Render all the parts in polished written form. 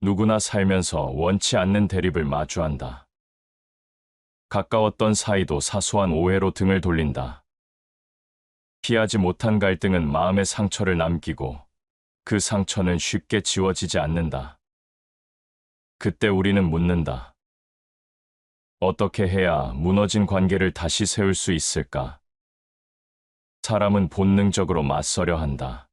누구나 살면서 원치 않는 대립을 마주한다. 가까웠던 사이도 사소한 오해로 등을 돌린다. 피하지 못한 갈등은 마음의 상처를 남기고 그 상처는 쉽게 지워지지 않는다. 그때 우리는 묻는다. 어떻게 해야 무너진 관계를 다시 세울 수 있을까? 사람은 본능적으로 맞서려 한다.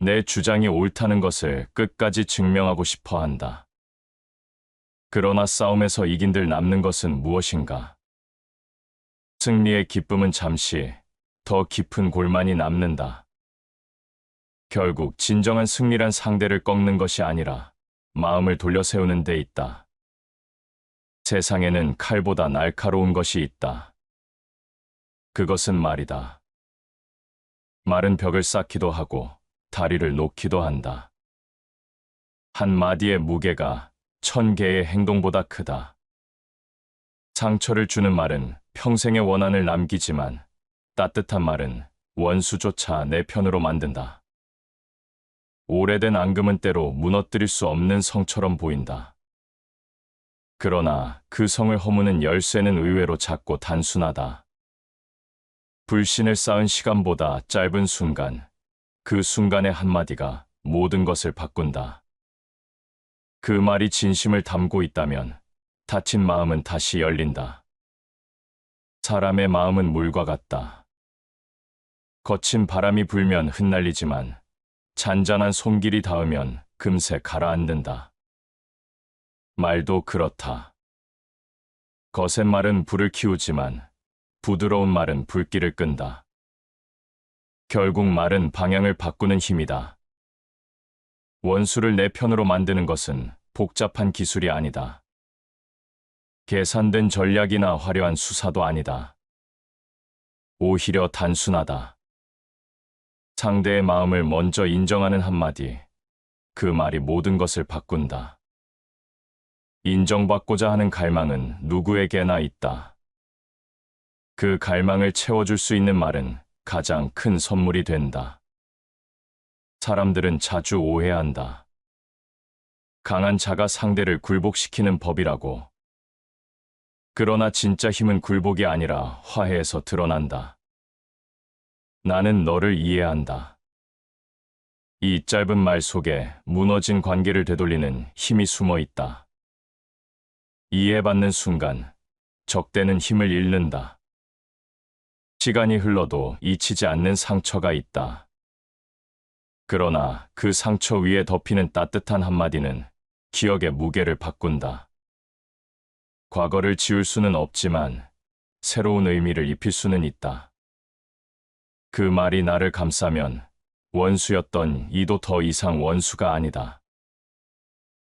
내 주장이 옳다는 것을 끝까지 증명하고 싶어 한다. 그러나 싸움에서 이긴들 남는 것은 무엇인가? 승리의 기쁨은 잠시, 더 깊은 골만이 남는다. 결국 진정한 승리란 상대를 꺾는 것이 아니라 마음을 돌려 세우는 데 있다. 세상에는 칼보다 날카로운 것이 있다. 그것은 말이다. 말은 벽을 쌓기도 하고 다리를 놓기도 한다. 한 마디의 무게가 1000개의 행동보다 크다. 상처를 주는 말은 평생의 원한을 남기지만 따뜻한 말은 원수조차 내 편으로 만든다. 오래된 앙금은 때로 무너뜨릴 수 없는 성처럼 보인다. 그러나 그 성을 허무는 열쇠는 의외로 작고 단순하다. 불신을 쌓은 시간보다 짧은 순간, 그 순간의 한마디가 모든 것을 바꾼다. 그 말이 진심을 담고 있다면 닫힌 마음은 다시 열린다. 사람의 마음은 물과 같다. 거친 바람이 불면 흩날리지만 잔잔한 손길이 닿으면 금세 가라앉는다. 말도 그렇다. 거센 말은 불을 키우지만 부드러운 말은 불길을 끈다. 결국 말은 방향을 바꾸는 힘이다. 원수를 내 편으로 만드는 것은 복잡한 기술이 아니다. 계산된 전략이나 화려한 수사도 아니다. 오히려 단순하다. 상대의 마음을 먼저 인정하는 한마디, 그 말이 모든 것을 바꾼다. 인정받고자 하는 갈망은 누구에게나 있다. 그 갈망을 채워줄 수 있는 말은 가장 큰 선물이 된다. 사람들은 자주 오해한다. 강한 자가 상대를 굴복시키는 법이라고. 그러나 진짜 힘은 굴복이 아니라 화해에서 드러난다. 나는 너를 이해한다. 이 짧은 말 속에 무너진 관계를 되돌리는 힘이 숨어 있다. 이해받는 순간 적대는 힘을 잃는다. 시간이 흘러도 잊히지 않는 상처가 있다. 그러나 그 상처 위에 덮이는 따뜻한 한마디는 기억의 무게를 바꾼다. 과거를 지울 수는 없지만 새로운 의미를 입힐 수는 있다. 그 말이 나를 감싸면 원수였던 이도 더 이상 원수가 아니다.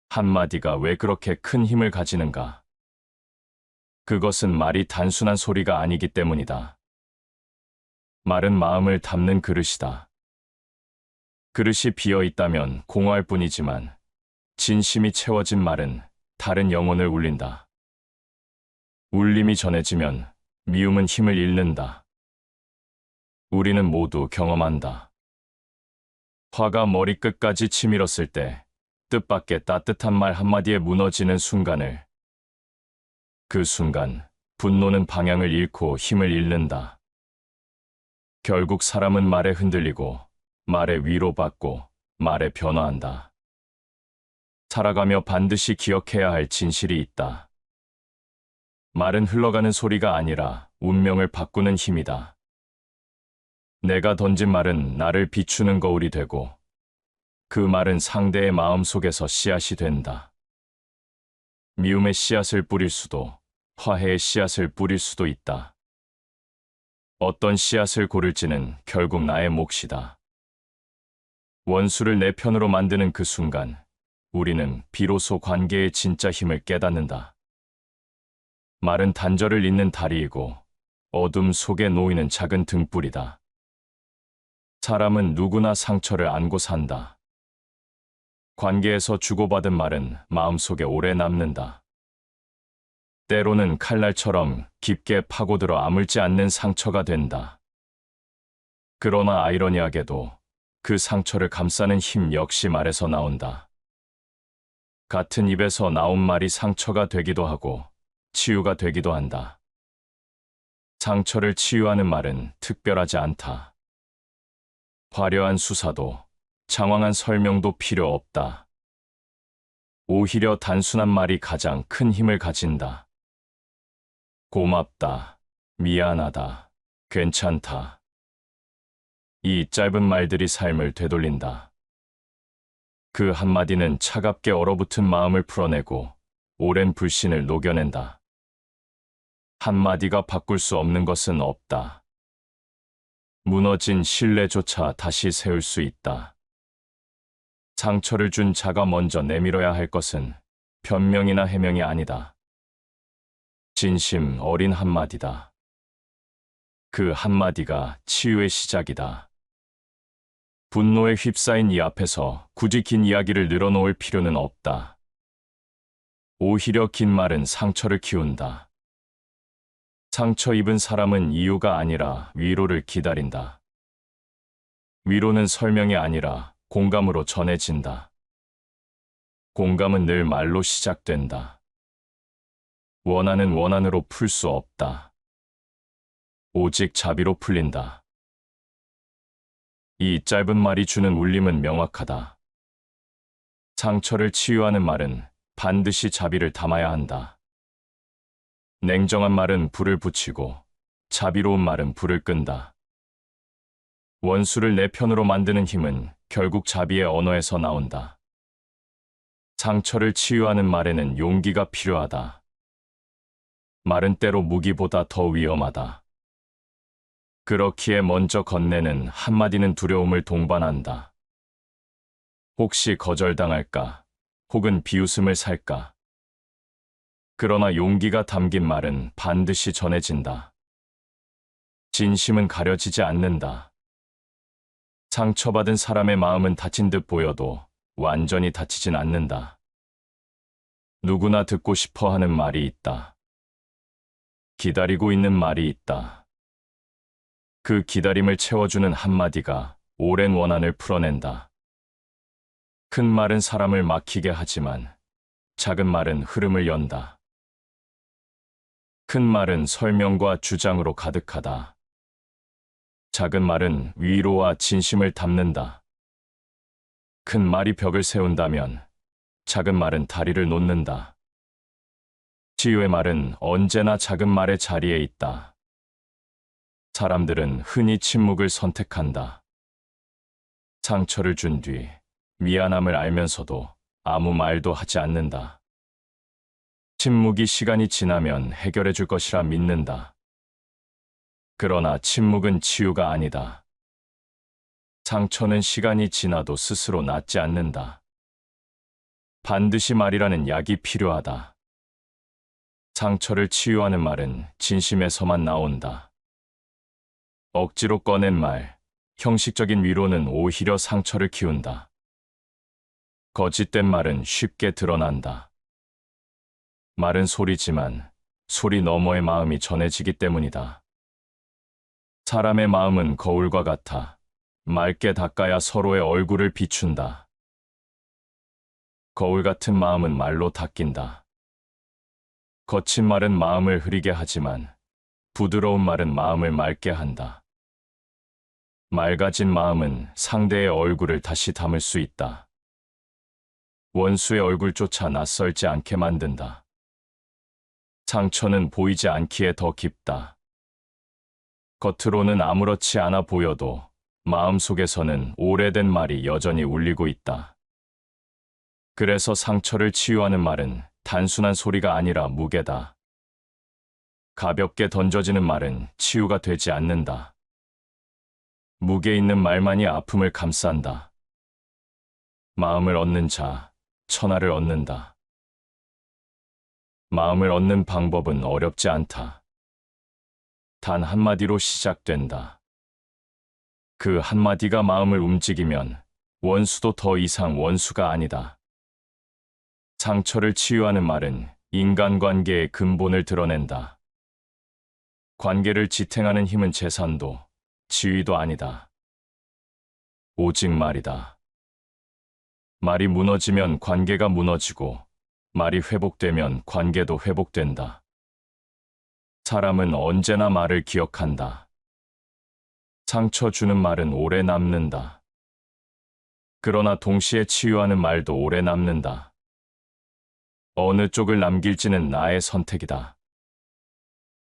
한마디가 왜 그렇게 큰 힘을 가지는가? 그것은 말이 단순한 소리가 아니기 때문이다. 말은 마음을 담는 그릇이다. 그릇이 비어 있다면 공허할 뿐이지만 진심이 채워진 말은 다른 영혼을 울린다. 울림이 전해지면 미움은 힘을 잃는다. 우리는 모두 경험한다. 화가 머리끝까지 치밀었을 때 뜻밖의 따뜻한 말 한마디에 무너지는 순간을. 그 순간 분노는 방향을 잃고 힘을 잃는다. 결국 사람은 말에 흔들리고 말에 위로받고 말에 변화한다. 살아가며 반드시 기억해야 할 진실이 있다. 말은 흘러가는 소리가 아니라 운명을 바꾸는 힘이다. 내가 던진 말은 나를 비추는 거울이 되고 그 말은 상대의 마음 속에서 씨앗이 된다. 미움의 씨앗을 뿌릴 수도 화해의 씨앗을 뿌릴 수도 있다. 어떤 씨앗을 고를지는 결국 나의 몫이다. 원수를 내 편으로 만드는 그 순간 우리는 비로소 관계의 진짜 힘을 깨닫는다. 말은 단절을 잇는 다리이고 어둠 속에 놓이는 작은 등불이다. 사람은 누구나 상처를 안고 산다. 관계에서 주고받은 말은 마음속에 오래 남는다. 때로는 칼날처럼 깊게 파고들어 아물지 않는 상처가 된다. 그러나 아이러니하게도 그 상처를 감싸는 힘 역시 말에서 나온다. 같은 입에서 나온 말이 상처가 되기도 하고 치유가 되기도 한다. 상처를 치유하는 말은 특별하지 않다. 화려한 수사도 장황한 설명도 필요 없다. 오히려 단순한 말이 가장 큰 힘을 가진다. 고맙다, 미안하다, 괜찮다. 이 짧은 말들이 삶을 되돌린다. 그 한마디는 차갑게 얼어붙은 마음을 풀어내고 오랜 불신을 녹여낸다. 한마디가 바꿀 수 없는 것은 없다. 무너진 신뢰조차 다시 세울 수 있다. 상처를 준 자가 먼저 내밀어야 할 것은 변명이나 해명이 아니다. 진심 어린 한마디다. 그 한마디가 치유의 시작이다. 분노에 휩싸인 이 앞에서 굳이 긴 이야기를 늘어놓을 필요는 없다. 오히려 긴 말은 상처를 키운다. 상처 입은 사람은 이유가 아니라 위로를 기다린다. 위로는 설명이 아니라 공감으로 전해진다. 공감은 늘 말로 시작된다. 원한은 원한으로 풀 수 없다. 오직 자비로 풀린다. 이 짧은 말이 주는 울림은 명확하다. 상처를 치유하는 말은 반드시 자비를 담아야 한다. 냉정한 말은 불을 붙이고 자비로운 말은 불을 끈다. 원수를 내 편으로 만드는 힘은 결국 자비의 언어에서 나온다. 상처를 치유하는 말에는 용기가 필요하다. 말은 때로 무기보다 더 위험하다. 그렇기에 먼저 건네는 한마디는 두려움을 동반한다. 혹시 거절당할까? 혹은 비웃음을 살까? 그러나 용기가 담긴 말은 반드시 전해진다. 진심은 가려지지 않는다. 상처받은 사람의 마음은 다친 듯 보여도 완전히 다치진 않는다. 누구나 듣고 싶어 하는 말이 있다. 기다리고 있는 말이 있다. 그 기다림을 채워주는 한마디가 오랜 원한을 풀어낸다. 큰 말은 사람을 막히게 하지만 작은 말은 흐름을 연다. 큰 말은 설명과 주장으로 가득하다. 작은 말은 위로와 진심을 담는다. 큰 말이 벽을 세운다면 작은 말은 다리를 놓는다. 치유의 말은 언제나 작은 말의 자리에 있다. 사람들은 흔히 침묵을 선택한다. 상처를 준 뒤 미안함을 알면서도 아무 말도 하지 않는다. 침묵이 시간이 지나면 해결해 줄 것이라 믿는다. 그러나 침묵은 치유가 아니다. 상처는 시간이 지나도 스스로 낫지 않는다. 반드시 말이라는 약이 필요하다. 상처를 치유하는 말은 진심에서만 나온다. 억지로 꺼낸 말, 형식적인 위로는 오히려 상처를 키운다. 거짓된 말은 쉽게 드러난다. 말은 소리지만 소리 너머의 마음이 전해지기 때문이다. 사람의 마음은 거울과 같아 맑게 닦아야 서로의 얼굴을 비춘다. 거울 같은 마음은 말로 닦인다. 거친 말은 마음을 흐리게 하지만 부드러운 말은 마음을 맑게 한다. 맑아진 마음은 상대의 얼굴을 다시 담을 수 있다. 원수의 얼굴조차 낯설지 않게 만든다. 상처는 보이지 않기에 더 깊다. 겉으로는 아무렇지 않아 보여도 마음속에서는 오래된 말이 여전히 울리고 있다. 그래서 상처를 치유하는 말은 단순한 소리가 아니라 무게다. 가볍게 던져지는 말은 치유가 되지 않는다. 무게 있는 말만이 아픔을 감싼다. 마음을 얻는 자, 천하를 얻는다. 마음을 얻는 방법은 어렵지 않다. 단 한마디로 시작된다. 그 한마디가 마음을 움직이면 원수도 더 이상 원수가 아니다. 상처를 치유하는 말은 인간관계의 근본을 드러낸다. 관계를 지탱하는 힘은 재산도 지위도 아니다. 오직 말이다. 말이 무너지면 관계가 무너지고 말이 회복되면 관계도 회복된다. 사람은 언제나 말을 기억한다. 상처 주는 말은 오래 남는다. 그러나 동시에 치유하는 말도 오래 남는다. 어느 쪽을 남길지는 나의 선택이다.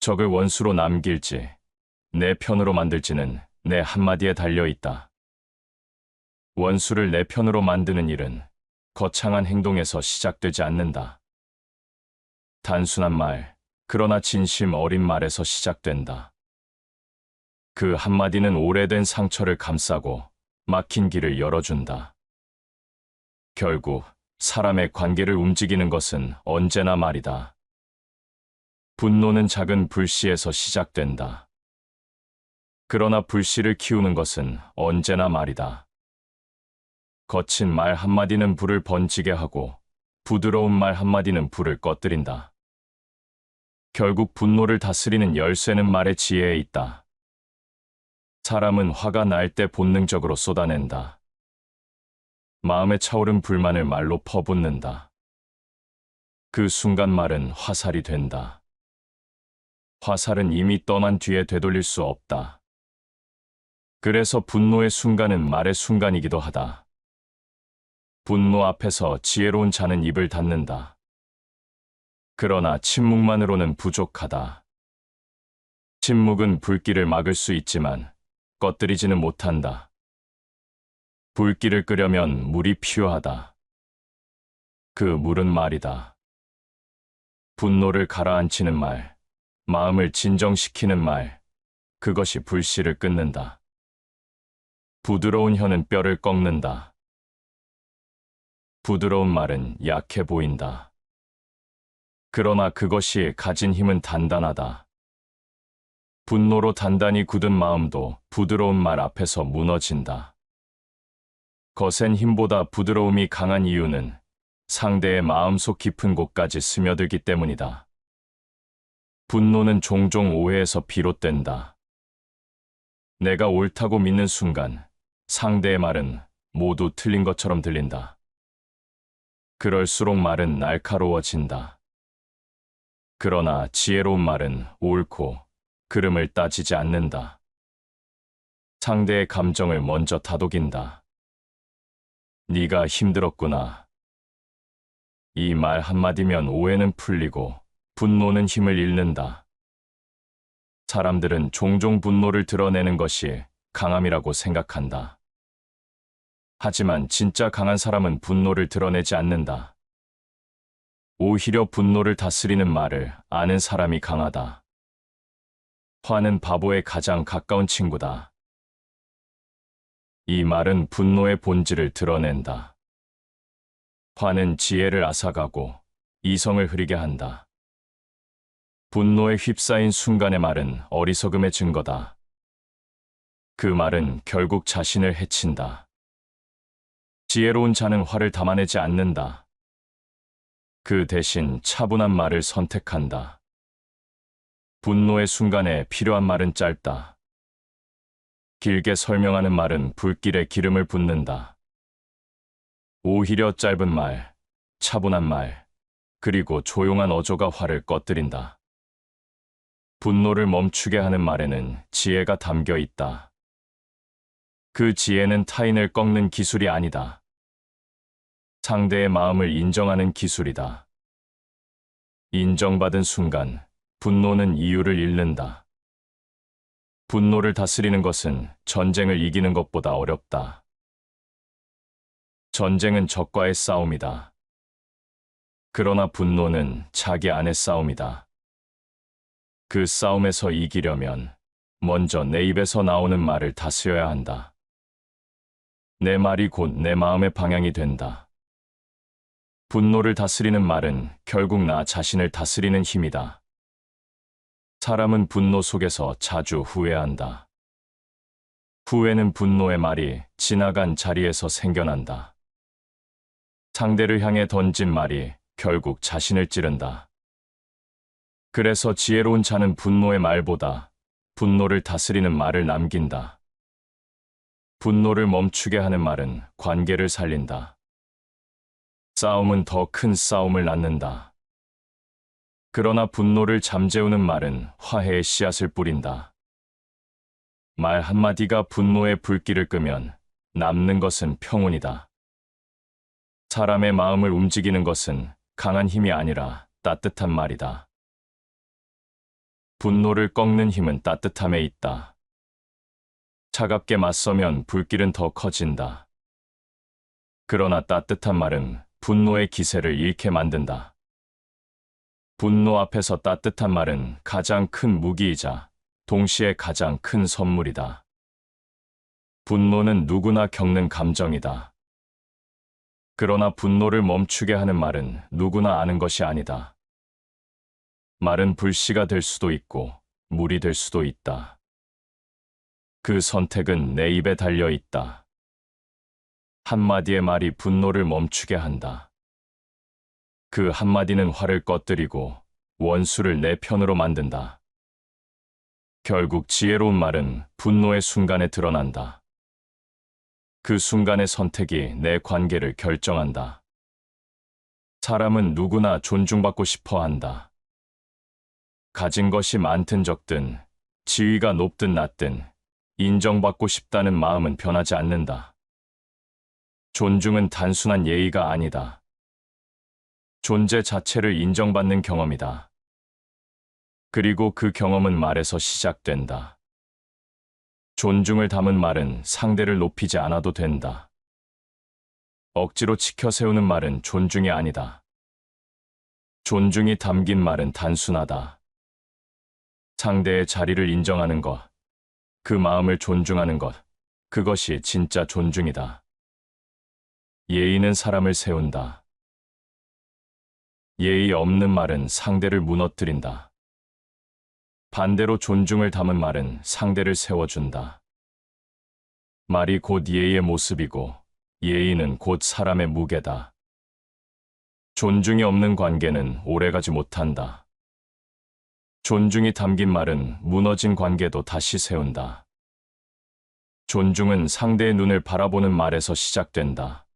적을 원수로 남길지, 내 편으로 만들지는 내 한마디에 달려 있다. 원수를 내 편으로 만드는 일은 거창한 행동에서 시작되지 않는다. 단순한 말, 그러나 진심 어린 말에서 시작된다. 그 한마디는 오래된 상처를 감싸고 막힌 길을 열어준다. 결국 사람의 관계를 움직이는 것은 언제나 말이다. 분노는 작은 불씨에서 시작된다. 그러나 불씨를 키우는 것은 언제나 말이다. 거친 말 한마디는 불을 번지게 하고 부드러운 말 한마디는 불을 꺼뜨린다. 결국 분노를 다스리는 열쇠는 말의 지혜에 있다. 사람은 화가 날 때 본능적으로 쏟아낸다. 마음에 차오른 불만을 말로 퍼붓는다. 그 순간 말은 화살이 된다. 화살은 이미 떠난 뒤에 되돌릴 수 없다. 그래서 분노의 순간은 말의 순간이기도 하다. 분노 앞에서 지혜로운 자는 입을 닫는다. 그러나 침묵만으로는 부족하다. 침묵은 불길을 막을 수 있지만 꺼뜨리지는 못한다. 불길을 끄려면 물이 필요하다. 그 물은 말이다. 분노를 가라앉히는 말, 마음을 진정시키는 말, 그것이 불씨를 끊는다. 부드러운 혀는 뼈를 꺾는다. 부드러운 말은 약해 보인다. 그러나 그것이 가진 힘은 단단하다. 분노로 단단히 굳은 마음도 부드러운 말 앞에서 무너진다. 거센 힘보다 부드러움이 강한 이유는 상대의 마음속 깊은 곳까지 스며들기 때문이다. 분노는 종종 오해에서 비롯된다. 내가 옳다고 믿는 순간 상대의 말은 모두 틀린 것처럼 들린다. 그럴수록 말은 날카로워진다. 그러나 지혜로운 말은 옳고 그름을 따지지 않는다. 상대의 감정을 먼저 다독인다. 네가 힘들었구나. 이 말 한마디면 오해는 풀리고 분노는 힘을 잃는다. 사람들은 종종 분노를 드러내는 것이 강함이라고 생각한다. 하지만 진짜 강한 사람은 분노를 드러내지 않는다. 오히려 분노를 다스리는 말을 아는 사람이 강하다. 화는 바보의 가장 가까운 친구다. 이 말은 분노의 본질을 드러낸다. 화는 지혜를 앗아가고 이성을 흐리게 한다. 분노에 휩싸인 순간의 말은 어리석음의 증거다. 그 말은 결국 자신을 해친다. 지혜로운 자는 화를 담아내지 않는다. 그 대신 차분한 말을 선택한다. 분노의 순간에 필요한 말은 짧다. 길게 설명하는 말은 불길에 기름을 붓는다. 오히려 짧은 말, 차분한 말, 그리고 조용한 어조가 화를 꺼뜨린다. 분노를 멈추게 하는 말에는 지혜가 담겨 있다. 그 지혜는 타인을 꺾는 기술이 아니다. 상대의 마음을 인정하는 기술이다. 인정받은 순간 분노는 이유를 잃는다. 분노를 다스리는 것은 전쟁을 이기는 것보다 어렵다. 전쟁은 적과의 싸움이다. 그러나 분노는 자기 안의 싸움이다. 그 싸움에서 이기려면 먼저 내 입에서 나오는 말을 다스려야 한다. 내 말이 곧 내 마음의 방향이 된다. 분노를 다스리는 말은 결국 나 자신을 다스리는 힘이다. 사람은 분노 속에서 자주 후회한다. 후회는 분노의 말이 지나간 자리에서 생겨난다. 상대를 향해 던진 말이 결국 자신을 찌른다. 그래서 지혜로운 자는 분노의 말보다 분노를 다스리는 말을 남긴다. 분노를 멈추게 하는 말은 관계를 살린다. 싸움은 더 큰 싸움을 낳는다. 그러나 분노를 잠재우는 말은 화해의 씨앗을 뿌린다. 말 한마디가 분노의 불길을 끄면 남는 것은 평온이다. 사람의 마음을 움직이는 것은 강한 힘이 아니라 따뜻한 말이다. 분노를 꺾는 힘은 따뜻함에 있다. 차갑게 맞서면 불길은 더 커진다. 그러나 따뜻한 말은 분노의 기세를 잃게 만든다. 분노 앞에서 따뜻한 말은 가장 큰 무기이자 동시에 가장 큰 선물이다. 분노는 누구나 겪는 감정이다. 그러나 분노를 멈추게 하는 말은 누구나 아는 것이 아니다. 말은 불씨가 될 수도 있고 물이 될 수도 있다. 그 선택은 내 입에 달려 있다. 한마디의 말이 분노를 멈추게 한다. 그 한마디는 화를 꺼뜨리고 원수를 내 편으로 만든다. 결국 지혜로운 말은 분노의 순간에 드러난다. 그 순간의 선택이 내 관계를 결정한다. 사람은 누구나 존중받고 싶어 한다. 가진 것이 많든 적든, 지위가 높든 낮든, 인정받고 싶다는 마음은 변하지 않는다. 존중은 단순한 예의가 아니다. 존재 자체를 인정받는 경험이다. 그리고 그 경험은 말에서 시작된다. 존중을 담은 말은 상대를 높이지 않아도 된다. 억지로 치켜 세우는 말은 존중이 아니다. 존중이 담긴 말은 단순하다. 상대의 자리를 인정하는 것, 그 마음을 존중하는 것, 그것이 진짜 존중이다. 예의는 사람을 세운다. 예의 없는 말은 상대를 무너뜨린다. 반대로 존중을 담은 말은 상대를 세워준다. 말이 곧 예의의 모습이고 예의는 곧 사람의 무게다. 존중이 없는 관계는 오래가지 못한다. 존중이 담긴 말은 무너진 관계도 다시 세운다. 존중은 상대의 눈을 바라보는 말에서 시작된다.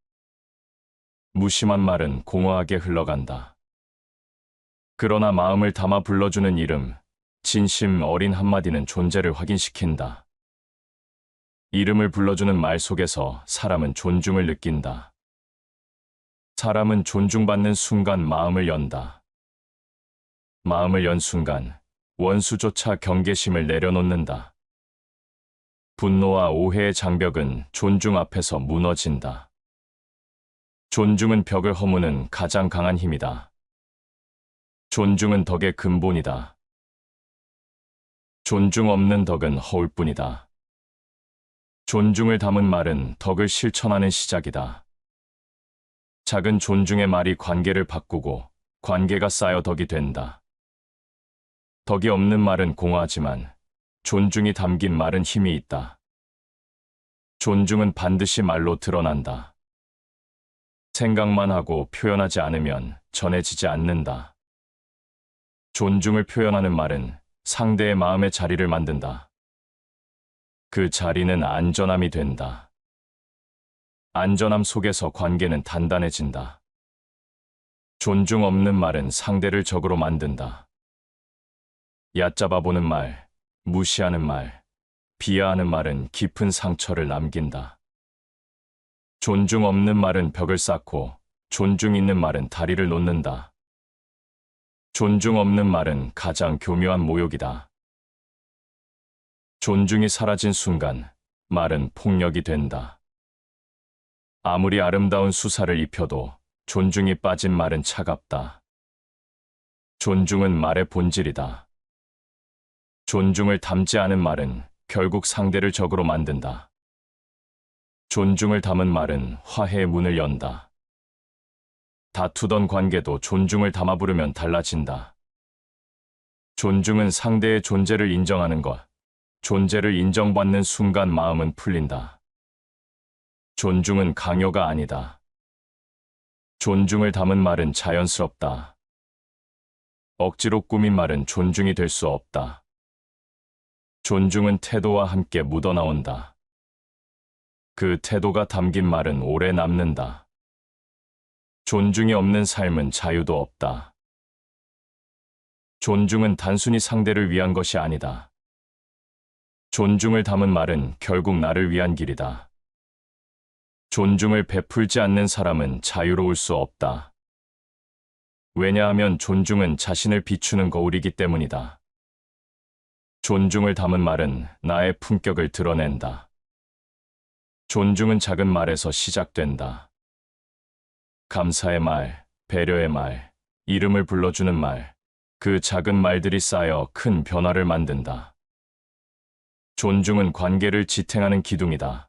무심한 말은 공허하게 흘러간다. 그러나 마음을 담아 불러주는 이름, 진심 어린 한마디는 존재를 확인시킨다. 이름을 불러주는 말 속에서 사람은 존중을 느낀다. 사람은 존중받는 순간 마음을 연다. 마음을 연 순간 원수조차 경계심을 내려놓는다. 분노와 오해의 장벽은 존중 앞에서 무너진다. 존중은 벽을 허무는 가장 강한 힘이다. 존중은 덕의 근본이다. 존중 없는 덕은 허울 뿐이다. 존중을 담은 말은 덕을 실천하는 시작이다. 작은 존중의 말이 관계를 바꾸고 관계가 쌓여 덕이 된다. 덕이 없는 말은 공허하지만 존중이 담긴 말은 힘이 있다. 존중은 반드시 말로 드러난다. 생각만 하고 표현하지 않으면 전해지지 않는다. 존중을 표현하는 말은 상대의 마음의 자리를 만든다. 그 자리는 안전함이 된다. 안전함 속에서 관계는 단단해진다. 존중 없는 말은 상대를 적으로 만든다. 얕잡아 보는 말, 무시하는 말, 비하하는 말은 깊은 상처를 남긴다. 존중 없는 말은 벽을 쌓고 존중 있는 말은 다리를 놓는다. 존중 없는 말은 가장 교묘한 모욕이다. 존중이 사라진 순간 말은 폭력이 된다. 아무리 아름다운 수사를 입혀도 존중이 빠진 말은 차갑다. 존중은 말의 본질이다. 존중을 담지 않은 말은 결국 상대를 적으로 만든다. 존중을 담은 말은 화해의 문을 연다. 다투던 관계도 존중을 담아 부르면 달라진다. 존중은 상대의 존재를 인정하는 것, 존재를 인정받는 순간 마음은 풀린다. 존중은 강요가 아니다. 존중을 담은 말은 자연스럽다. 억지로 꾸민 말은 존중이 될 수 없다. 존중은 태도와 함께 묻어나온다. 그 태도가 담긴 말은 오래 남는다. 존중이 없는 삶은 자유도 없다. 존중은 단순히 상대를 위한 것이 아니다. 존중을 담은 말은 결국 나를 위한 길이다. 존중을 베풀지 않는 사람은 자유로울 수 없다. 왜냐하면 존중은 자신을 비추는 거울이기 때문이다. 존중을 담은 말은 나의 품격을 드러낸다. 존중은 작은 말에서 시작된다. 감사의 말, 배려의 말, 이름을 불러주는 말, 그 작은 말들이 쌓여 큰 변화를 만든다. 존중은 관계를 지탱하는 기둥이다.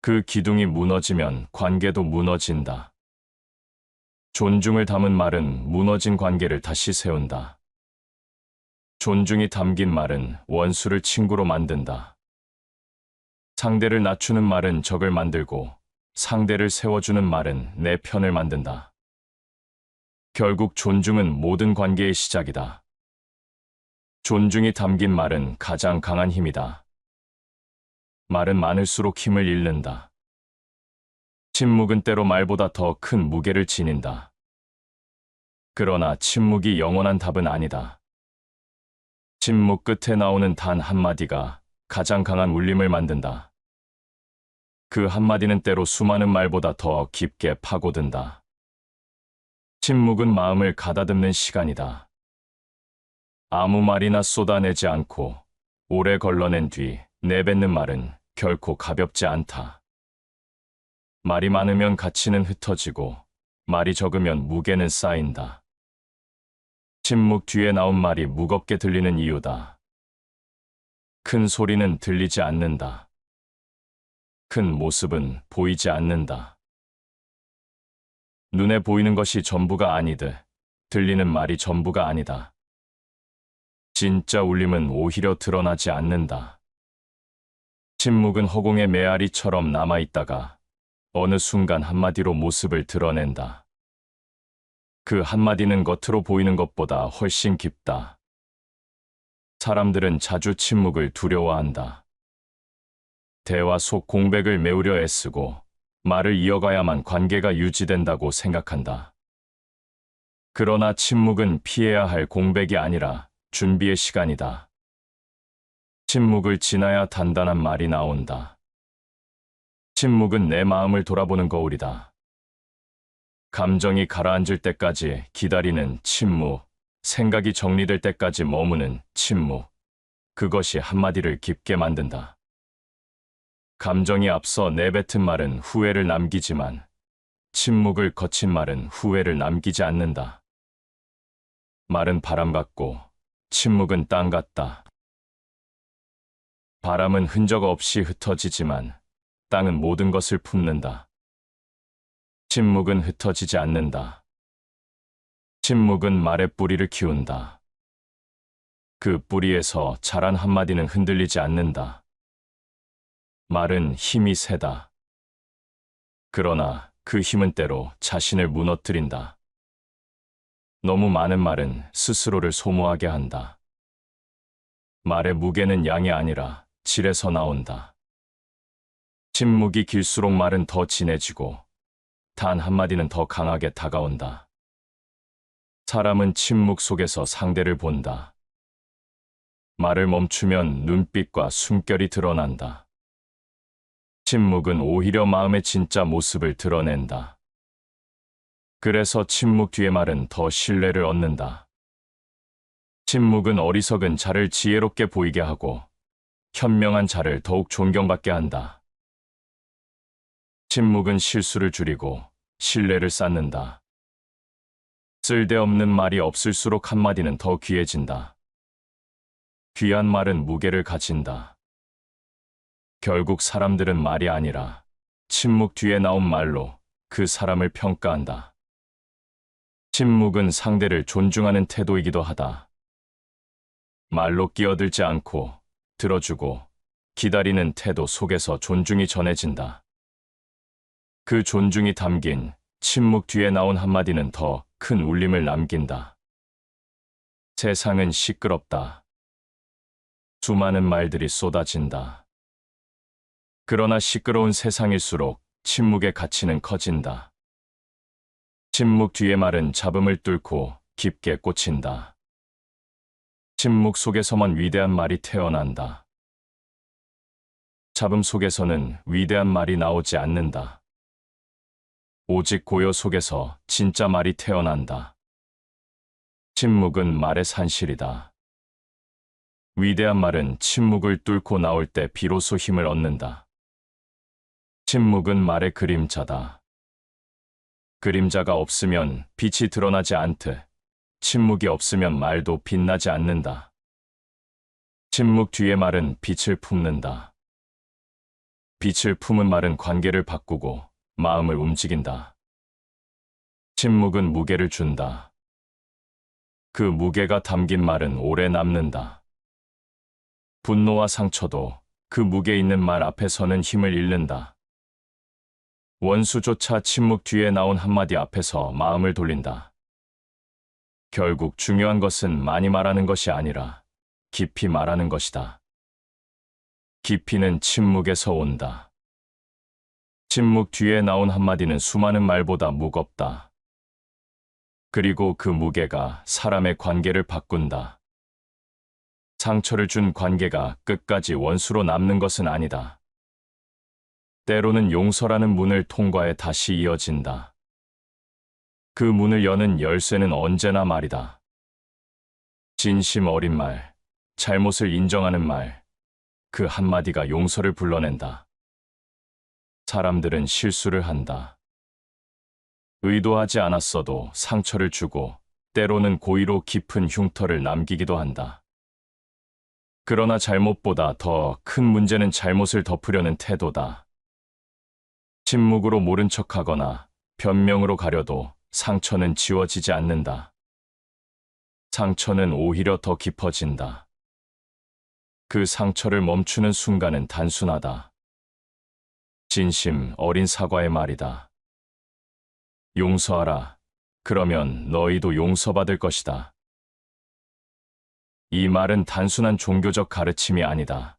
그 기둥이 무너지면 관계도 무너진다. 존중을 담은 말은 무너진 관계를 다시 세운다. 존중이 담긴 말은 원수를 친구로 만든다. 상대를 낮추는 말은 적을 만들고 상대를 세워주는 말은 내 편을 만든다. 결국 존중은 모든 관계의 시작이다. 존중이 담긴 말은 가장 강한 힘이다. 말은 많을수록 힘을 잃는다. 침묵은 때로 말보다 더 큰 무게를 지닌다. 그러나 침묵이 영원한 답은 아니다. 침묵 끝에 나오는 단 한마디가 가장 강한 울림을 만든다. 그 한마디는 때로 수많은 말보다 더 깊게 파고든다. 침묵은 마음을 가다듬는 시간이다. 아무 말이나 쏟아내지 않고 오래 걸러낸 뒤 내뱉는 말은 결코 가볍지 않다. 말이 많으면 가치는 흩어지고 말이 적으면 무게는 쌓인다. 침묵 뒤에 나온 말이 무겁게 들리는 이유다. 큰 소리는 들리지 않는다. 큰 모습은 보이지 않는다. 눈에 보이는 것이 전부가 아니듯 들리는 말이 전부가 아니다. 진짜 울림은 오히려 드러나지 않는다. 침묵은 허공의 메아리처럼 남아있다가 어느 순간 한마디로 모습을 드러낸다. 그 한마디는 겉으로 보이는 것보다 훨씬 깊다. 사람들은 자주 침묵을 두려워한다. 대화 속 공백을 메우려 애쓰고 말을 이어가야만 관계가 유지된다고 생각한다. 그러나 침묵은 피해야 할 공백이 아니라 준비의 시간이다. 침묵을 지나야 단단한 말이 나온다. 침묵은 내 마음을 돌아보는 거울이다. 감정이 가라앉을 때까지 기다리는 침묵, 생각이 정리될 때까지 머무는 침묵, 그것이 한마디를 깊게 만든다. 감정이 앞서 내뱉은 말은 후회를 남기지만 침묵을 거친 말은 후회를 남기지 않는다. 말은 바람 같고 침묵은 땅 같다. 바람은 흔적 없이 흩어지지만 땅은 모든 것을 품는다. 침묵은 흩어지지 않는다. 침묵은 말의 뿌리를 키운다. 그 뿌리에서 자란 한마디는 흔들리지 않는다. 말은 힘이 세다. 그러나 그 힘은 때로 자신을 무너뜨린다. 너무 많은 말은 스스로를 소모하게 한다. 말의 무게는 양이 아니라 질에서 나온다. 침묵이 길수록 말은 더 진해지고 단 한마디는 더 강하게 다가온다. 사람은 침묵 속에서 상대를 본다. 말을 멈추면 눈빛과 숨결이 드러난다. 침묵은 오히려 마음의 진짜 모습을 드러낸다. 그래서 침묵 뒤의 말은 더 신뢰를 얻는다. 침묵은 어리석은 자를 지혜롭게 보이게 하고 현명한 자를 더욱 존경받게 한다. 침묵은 실수를 줄이고 신뢰를 쌓는다. 쓸데없는 말이 없을수록 한마디는 더 귀해진다. 귀한 말은 무게를 가진다. 결국 사람들은 말이 아니라 침묵 뒤에 나온 말로 그 사람을 평가한다. 침묵은 상대를 존중하는 태도이기도 하다. 말로 끼어들지 않고 들어주고 기다리는 태도 속에서 존중이 전해진다. 그 존중이 담긴 침묵 뒤에 나온 한마디는 더 큰 울림을 남긴다. 세상은 시끄럽다. 수많은 말들이 쏟아진다. 그러나 시끄러운 세상일수록 침묵의 가치는 커진다. 침묵 뒤의 말은 잡음을 뚫고 깊게 꽂힌다. 침묵 속에서만 위대한 말이 태어난다. 잡음 속에서는 위대한 말이 나오지 않는다. 오직 고요 속에서 진짜 말이 태어난다. 침묵은 말의 산실이다. 위대한 말은 침묵을 뚫고 나올 때 비로소 힘을 얻는다. 침묵은 말의 그림자다. 그림자가 없으면 빛이 드러나지 않듯 침묵이 없으면 말도 빛나지 않는다. 침묵 뒤의 말은 빛을 품는다. 빛을 품은 말은 관계를 바꾸고 마음을 움직인다. 침묵은 무게를 준다. 그 무게가 담긴 말은 오래 남는다. 분노와 상처도 그 무게 있는 말 앞에서는 힘을 잃는다. 원수조차 침묵 뒤에 나온 한마디 앞에서 마음을 돌린다. 결국 중요한 것은 많이 말하는 것이 아니라 깊이 말하는 것이다. 깊이는 침묵에서 온다. 침묵 뒤에 나온 한마디는 수많은 말보다 무겁다. 그리고 그 무게가 사람의 관계를 바꾼다. 상처를 준 관계가 끝까지 원수로 남는 것은 아니다. 때로는 용서라는 문을 통과해 다시 이어진다. 그 문을 여는 열쇠는 언제나 말이다. 진심 어린 말, 잘못을 인정하는 말, 그 한마디가 용서를 불러낸다. 사람들은 실수를 한다. 의도하지 않았어도 상처를 주고 때로는 고의로 깊은 흉터를 남기기도 한다. 그러나 잘못보다 더 큰 문제는 잘못을 덮으려는 태도다. 침묵으로 모른 척하거나 변명으로 가려도 상처는 지워지지 않는다. 상처는 오히려 더 깊어진다. 그 상처를 멈추는 순간은 단순하다. 진심 어린 사과의 말이다. 용서하라. 그러면 너희도 용서받을 것이다. 이 말은 단순한 종교적 가르침이 아니다.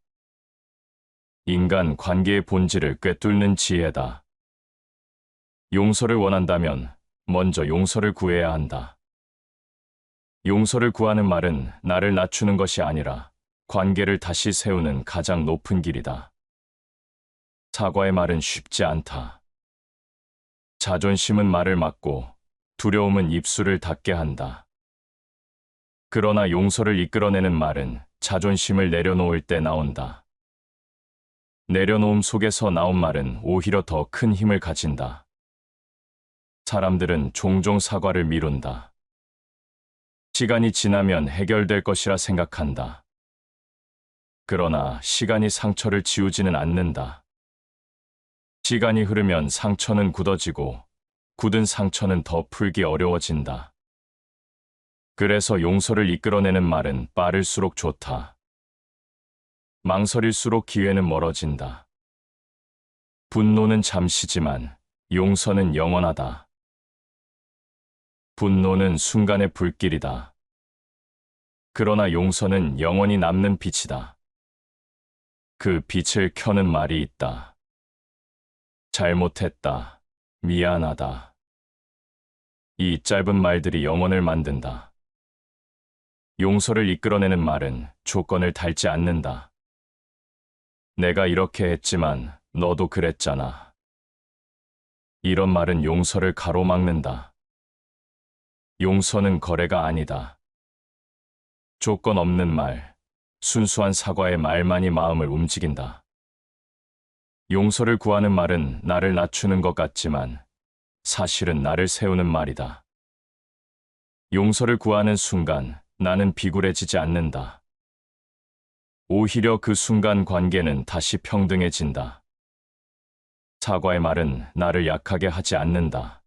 인간 관계의 본질을 꿰뚫는 지혜다. 용서를 원한다면 먼저 용서를 구해야 한다. 용서를 구하는 말은 나를 낮추는 것이 아니라 관계를 다시 세우는 가장 높은 길이다. 사과의 말은 쉽지 않다. 자존심은 말을 막고 두려움은 입술을 닫게 한다. 그러나 용서를 이끌어내는 말은 자존심을 내려놓을 때 나온다. 내려놓음 속에서 나온 말은 오히려 더 큰 힘을 가진다. 사람들은 종종 사과를 미룬다. 시간이 지나면 해결될 것이라 생각한다. 그러나 시간이 상처를 지우지는 않는다. 시간이 흐르면 상처는 굳어지고 굳은 상처는 더 풀기 어려워진다. 그래서 용서를 이끌어내는 말은 빠를수록 좋다. 망설일수록 기회는 멀어진다. 분노는 잠시지만 용서는 영원하다. 분노는 순간의 불길이다. 그러나 용서는 영원히 남는 빛이다. 그 빛을 켜는 말이 있다. 잘못했다. 미안하다. 이 짧은 말들이 영혼을 만든다. 용서를 이끌어내는 말은 조건을 달지 않는다. 내가 이렇게 했지만 너도 그랬잖아. 이런 말은 용서를 가로막는다. 용서는 거래가 아니다. 조건 없는 말, 순수한 사과의 말만이 마음을 움직인다. 용서를 구하는 말은 나를 낮추는 것 같지만 사실은 나를 세우는 말이다. 용서를 구하는 순간 나는 비굴해지지 않는다. 오히려 그 순간 관계는 다시 평등해진다. 사과의 말은 나를 약하게 하지 않는다.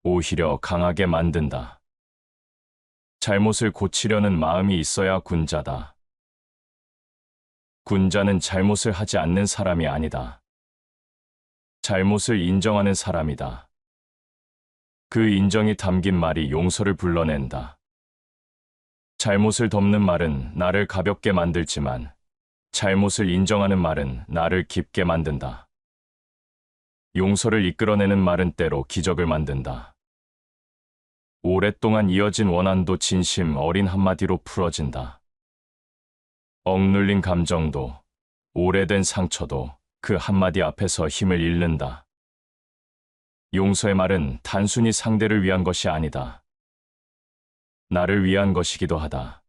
오히려 강하게 만든다. 잘못을 고치려는 마음이 있어야 군자다. 군자는 잘못을 하지 않는 사람이 아니다. 잘못을 인정하는 사람이다. 그 인정이 담긴 말이 용서를 불러낸다. 잘못을 덮는 말은 나를 가볍게 만들지만 잘못을 인정하는 말은 나를 깊게 만든다. 용서를 이끌어내는 말은 때로 기적을 만든다. 오랫동안 이어진 원한도 진심 어린 한마디로 풀어진다. 억눌린 감정도, 오래된 상처도 그 한마디 앞에서 힘을 잃는다. 용서의 말은 단순히 상대를 위한 것이 아니다. 나를 위한 것이기도 하다.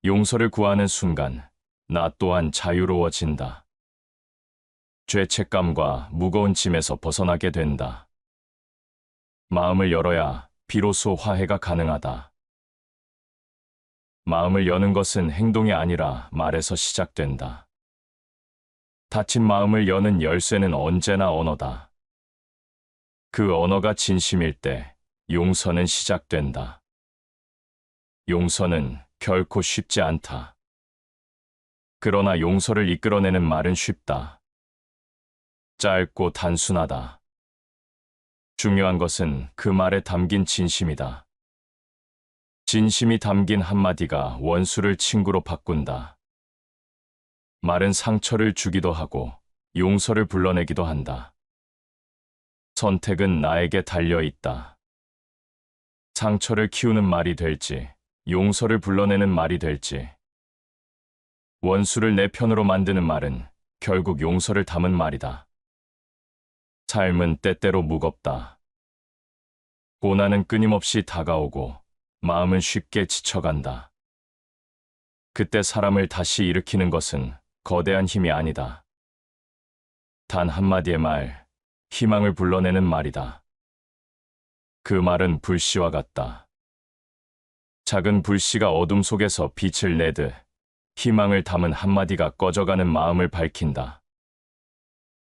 용서를 구하는 순간, 나 또한 자유로워진다. 죄책감과 무거운 짐에서 벗어나게 된다. 마음을 열어야 비로소 화해가 가능하다. 마음을 여는 것은 행동이 아니라 말에서 시작된다. 닫힌 마음을 여는 열쇠는 언제나 언어다. 그 언어가 진심일 때 용서는 시작된다. 용서는 결코 쉽지 않다. 그러나 용서를 이끌어내는 말은 쉽다. 짧고 단순하다. 중요한 것은 그 말에 담긴 진심이다. 진심이 담긴 한마디가 원수를 친구로 바꾼다. 말은 상처를 주기도 하고 용서를 불러내기도 한다. 선택은 나에게 달려 있다. 상처를 키우는 말이 될지, 용서를 불러내는 말이 될지. 원수를 내 편으로 만드는 말은 결국 용서를 담은 말이다. 삶은 때때로 무겁다. 고난은 끊임없이 다가오고 마음은 쉽게 지쳐간다. 그때 사람을 다시 일으키는 것은 거대한 힘이 아니다. 단 한마디의 말, 희망을 불러내는 말이다. 그 말은 불씨와 같다. 작은 불씨가 어둠 속에서 빛을 내듯 희망을 담은 한마디가 꺼져가는 마음을 밝힌다.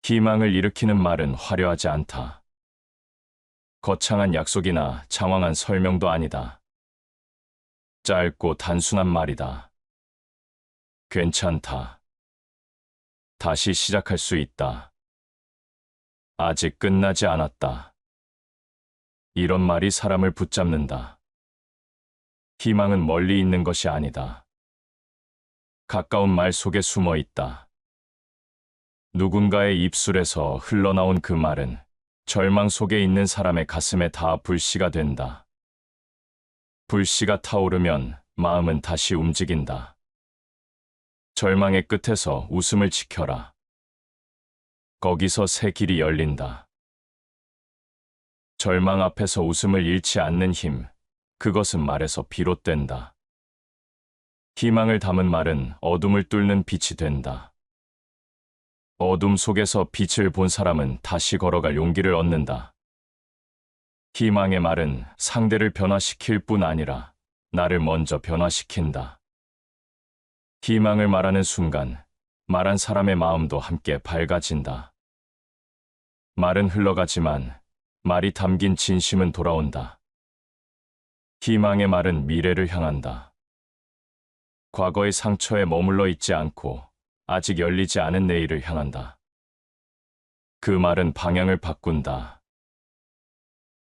희망을 일으키는 말은 화려하지 않다. 거창한 약속이나 장황한 설명도 아니다. 짧고 단순한 말이다. 괜찮다. 다시 시작할 수 있다. 아직 끝나지 않았다. 이런 말이 사람을 붙잡는다. 희망은 멀리 있는 것이 아니다. 가까운 말 속에 숨어 있다. 누군가의 입술에서 흘러나온 그 말은 절망 속에 있는 사람의 가슴에 닿아 불씨가 된다. 불씨가 타오르면 마음은 다시 움직인다. 절망의 끝에서 웃음을 지켜라. 거기서 새 길이 열린다. 절망 앞에서 웃음을 잃지 않는 힘, 그것은 말에서 비롯된다. 희망을 담은 말은 어둠을 뚫는 빛이 된다. 어둠 속에서 빛을 본 사람은 다시 걸어갈 용기를 얻는다. 희망의 말은 상대를 변화시킬 뿐 아니라 나를 먼저 변화시킨다. 희망을 말하는 순간 말한 사람의 마음도 함께 밝아진다. 말은 흘러가지만 말이 담긴 진심은 돌아온다. 희망의 말은 미래를 향한다. 과거의 상처에 머물러 있지 않고 아직 열리지 않은 내일을 향한다. 그 말은 방향을 바꾼다.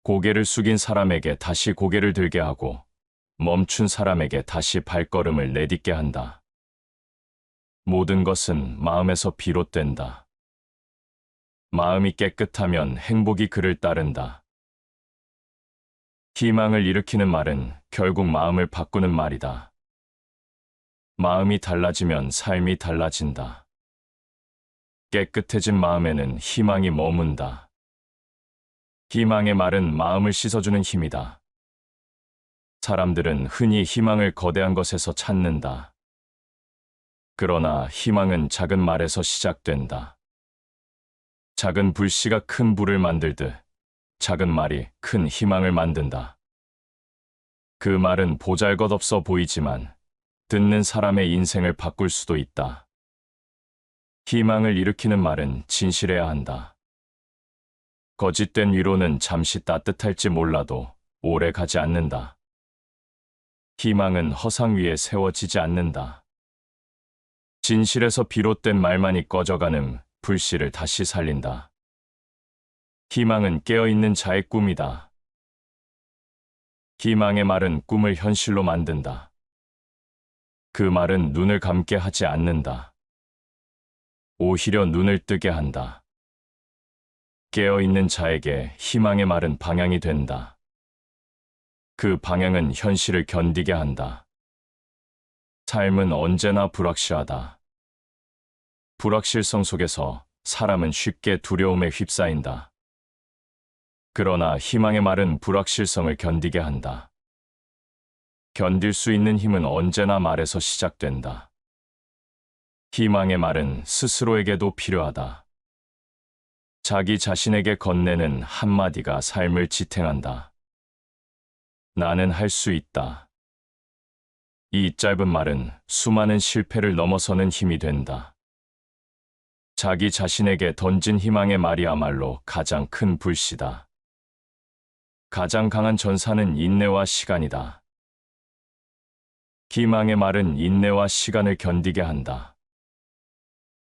고개를 숙인 사람에게 다시 고개를 들게 하고 멈춘 사람에게 다시 발걸음을 내딛게 한다. 모든 것은 마음에서 비롯된다. 마음이 깨끗하면 행복이 그를 따른다. 희망을 일으키는 말은 결국 마음을 바꾸는 말이다. 마음이 달라지면 삶이 달라진다. 깨끗해진 마음에는 희망이 머문다. 희망의 말은 마음을 씻어주는 힘이다. 사람들은 흔히 희망을 거대한 것에서 찾는다. 그러나 희망은 작은 말에서 시작된다. 작은 불씨가 큰 불을 만들듯 작은 말이 큰 희망을 만든다. 그 말은 보잘것없어 보이지만 듣는 사람의 인생을 바꿀 수도 있다. 희망을 일으키는 말은 진실해야 한다. 거짓된 위로는 잠시 따뜻할지 몰라도 오래 가지 않는다. 희망은 허상 위에 세워지지 않는다. 진실에서 비롯된 말만이 꺼져가는 불씨를 다시 살린다. 희망은 깨어있는 자의 꿈이다. 희망의 말은 꿈을 현실로 만든다. 그 말은 눈을 감게 하지 않는다. 오히려 눈을 뜨게 한다. 깨어있는 자에게 희망의 말은 방향이 된다. 그 방향은 현실을 견디게 한다. 삶은 언제나 불확실하다. 불확실성 속에서 사람은 쉽게 두려움에 휩싸인다. 그러나 희망의 말은 불확실성을 견디게 한다. 견딜 수 있는 힘은 언제나 말에서 시작된다. 희망의 말은 스스로에게도 필요하다. 자기 자신에게 건네는 한마디가 삶을 지탱한다. 나는 할 수 있다. 이 짧은 말은 수많은 실패를 넘어서는 힘이 된다. 자기 자신에게 던진 희망의 말이야말로 가장 큰 불씨다. 가장 강한 전사는 인내와 시간이다. 희망의 말은 인내와 시간을 견디게 한다.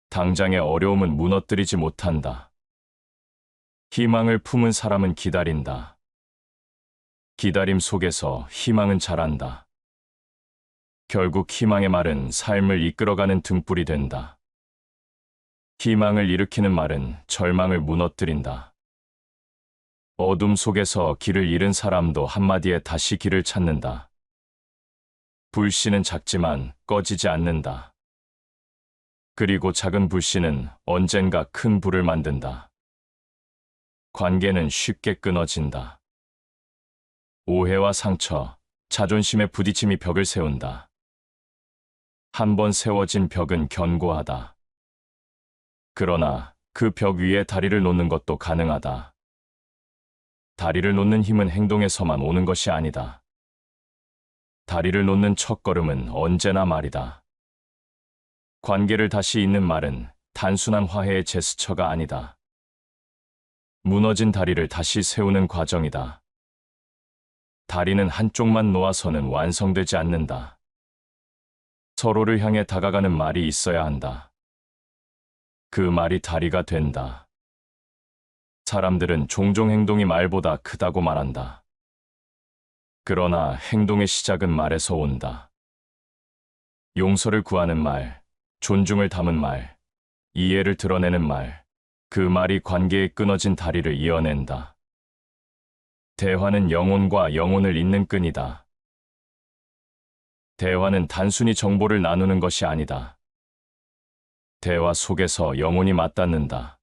당장의 어려움은 무너뜨리지 못한다. 희망을 품은 사람은 기다린다. 기다림 속에서 희망은 자란다. 결국 희망의 말은 삶을 이끌어가는 등불이 된다. 희망을 일으키는 말은 절망을 무너뜨린다. 어둠 속에서 길을 잃은 사람도 한마디에 다시 길을 찾는다. 불씨는 작지만 꺼지지 않는다. 그리고 작은 불씨는 언젠가 큰 불을 만든다. 관계는 쉽게 끊어진다. 오해와 상처, 자존심의 부딪힘이 벽을 세운다. 한 번 세워진 벽은 견고하다. 그러나 그 벽 위에 다리를 놓는 것도 가능하다. 다리를 놓는 힘은 행동에서만 오는 것이 아니다. 다리를 놓는 첫걸음은 언제나 말이다. 관계를 다시 잇는 말은 단순한 화해의 제스처가 아니다. 무너진 다리를 다시 세우는 과정이다. 다리는 한쪽만 놓아서는 완성되지 않는다. 서로를 향해 다가가는 말이 있어야 한다. 그 말이 다리가 된다. 사람들은 종종 행동이 말보다 크다고 말한다. 그러나 행동의 시작은 말에서 온다. 용서를 구하는 말, 존중을 담은 말, 이해를 드러내는 말, 그 말이 관계의 끊어진 다리를 이어낸다. 대화는 영혼과 영혼을 잇는 끈이다. 대화는 단순히 정보를 나누는 것이 아니다. 대화 속에서 영혼이 맞닿는다.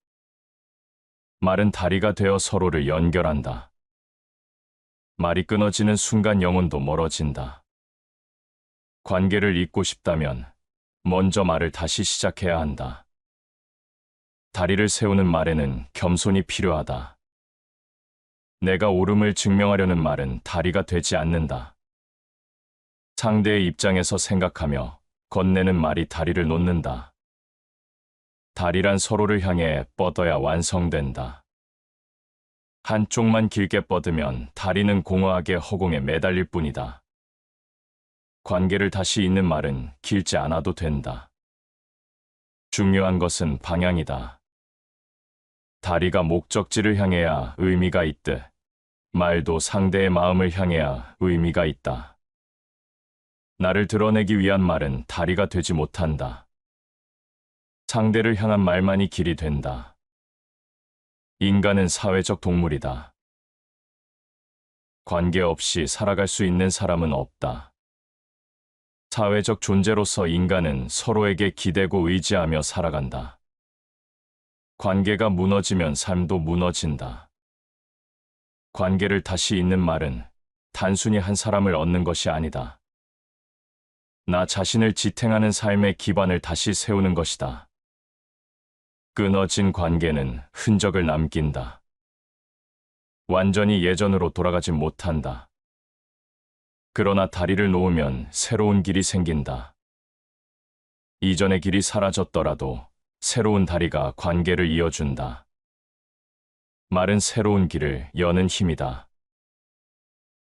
말은 다리가 되어 서로를 연결한다. 말이 끊어지는 순간 영혼도 멀어진다. 관계를 잇고 싶다면 먼저 말을 다시 시작해야 한다. 다리를 세우는 말에는 겸손이 필요하다. 내가 옳음을 증명하려는 말은 다리가 되지 않는다. 상대의 입장에서 생각하며 건네는 말이 다리를 놓는다. 다리란 서로를 향해 뻗어야 완성된다. 한쪽만 길게 뻗으면 다리는 공허하게 허공에 매달릴 뿐이다. 관계를 다시 잇는 말은 길지 않아도 된다. 중요한 것은 방향이다. 다리가 목적지를 향해야 의미가 있듯 말도 상대의 마음을 향해야 의미가 있다. 나를 드러내기 위한 말은 다리가 되지 못한다. 상대를 향한 말만이 길이 된다. 인간은 사회적 동물이다. 관계 없이 살아갈 수 있는 사람은 없다. 사회적 존재로서 인간은 서로에게 기대고 의지하며 살아간다. 관계가 무너지면 삶도 무너진다. 관계를 다시 잇는 말은 단순히 한 사람을 얻는 것이 아니다. 나 자신을 지탱하는 삶의 기반을 다시 세우는 것이다. 끊어진 관계는 흔적을 남긴다. 완전히 예전으로 돌아가지 못한다. 그러나 다리를 놓으면 새로운 길이 생긴다. 이전의 길이 사라졌더라도 새로운 다리가 관계를 이어준다. 말은 새로운 길을 여는 힘이다.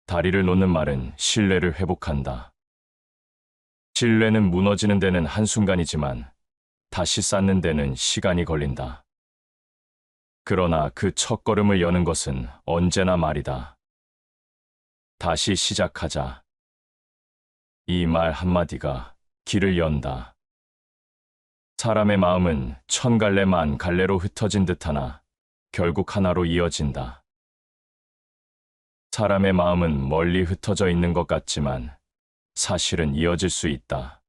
다리를 놓는 말은 신뢰를 회복한다. 신뢰는 무너지는 데는 한순간이지만 다시 쌓는 데는 시간이 걸린다. 그러나 그 첫걸음을 여는 것은 언제나 말이다. 다시 시작하자. 이 말 한마디가 길을 연다. 사람의 마음은 천 갈래 만 갈래로 흩어진 듯하나 결국 하나로 이어진다. 사람의 마음은 멀리 흩어져 있는 것 같지만 사실은 이어질 수 있다.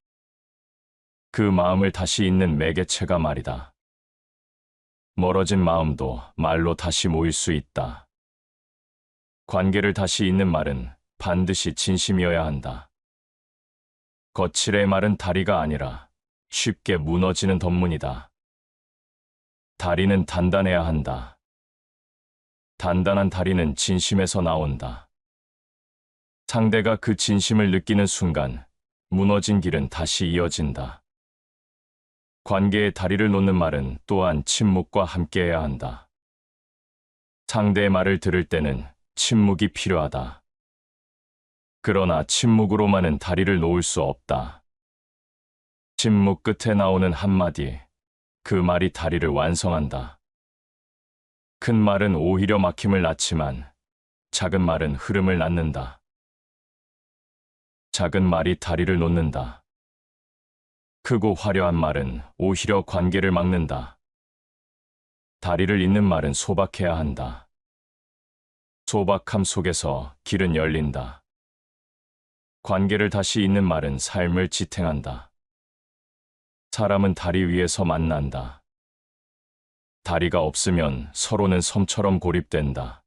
그 마음을 다시 잇는 매개체가 말이다. 멀어진 마음도 말로 다시 모일 수 있다. 관계를 다시 잇는 말은 반드시 진심이어야 한다. 거칠의 말은 다리가 아니라 쉽게 무너지는 덧문이다. 다리는 단단해야 한다. 단단한 다리는 진심에서 나온다. 상대가 그 진심을 느끼는 순간 무너진 길은 다시 이어진다. 관계의 다리를 놓는 말은 또한 침묵과 함께해야 한다. 상대의 말을 들을 때는 침묵이 필요하다. 그러나 침묵으로만은 다리를 놓을 수 없다. 침묵 끝에 나오는 한마디, 그 말이 다리를 완성한다. 큰 말은 오히려 막힘을 낳지만 작은 말은 흐름을 낳는다. 작은 말이 다리를 놓는다. 크고 화려한 말은 오히려 관계를 막는다. 다리를 잇는 말은 소박해야 한다. 소박함 속에서 길은 열린다. 관계를 다시 잇는 말은 삶을 지탱한다. 사람은 다리 위에서 만난다. 다리가 없으면 서로는 섬처럼 고립된다.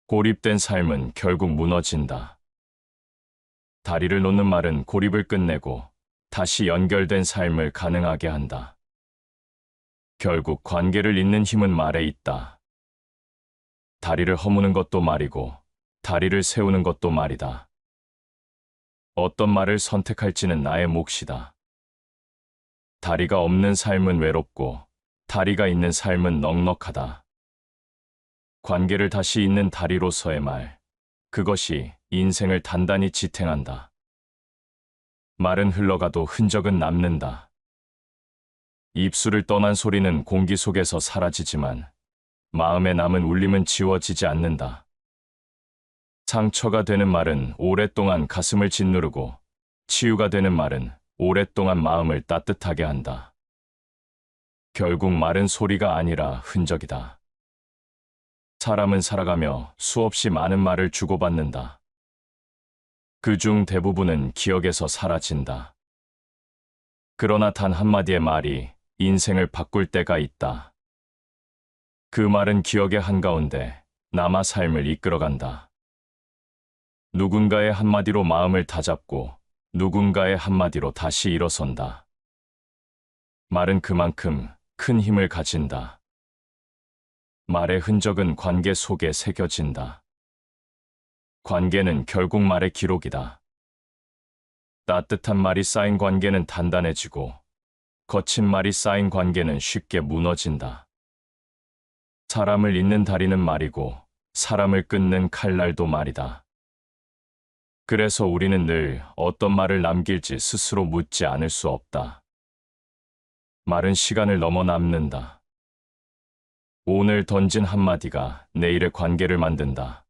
고립된 삶은 결국 무너진다. 다리를 놓는 말은 고립을 끝내고 다시 연결된 삶을 가능하게 한다. 결국 관계를 잇는 힘은 말에 있다. 다리를 허무는 것도 말이고 다리를 세우는 것도 말이다. 어떤 말을 선택할지는 나의 몫이다. 다리가 없는 삶은 외롭고 다리가 있는 삶은 넉넉하다. 관계를 다시 잇는 다리로서의 말, 그것이 인생을 단단히 지탱한다. 말은 흘러가도 흔적은 남는다. 입술을 떠난 소리는 공기 속에서 사라지지만 마음에 남은 울림은 지워지지 않는다. 상처가 되는 말은 오랫동안 가슴을 짓누르고 치유가 되는 말은 오랫동안 마음을 따뜻하게 한다. 결국 말은 소리가 아니라 흔적이다. 사람은 살아가며 수없이 많은 말을 주고받는다. 그중 대부분은 기억에서 사라진다. 그러나 단 한마디의 말이 인생을 바꿀 때가 있다. 그 말은 기억의 한가운데 남아 삶을 이끌어간다. 누군가의 한마디로 마음을 다잡고 누군가의 한마디로 다시 일어선다. 말은 그만큼 큰 힘을 가진다. 말의 흔적은 관계 속에 새겨진다. 관계는 결국 말의 기록이다. 따뜻한 말이 쌓인 관계는 단단해지고 거친 말이 쌓인 관계는 쉽게 무너진다. 사람을 잇는 다리는 말이고 사람을 끊는 칼날도 말이다. 그래서 우리는 늘 어떤 말을 남길지 스스로 묻지 않을 수 없다. 말은 시간을 넘어 남는다. 오늘 던진 한마디가 내일의 관계를 만든다.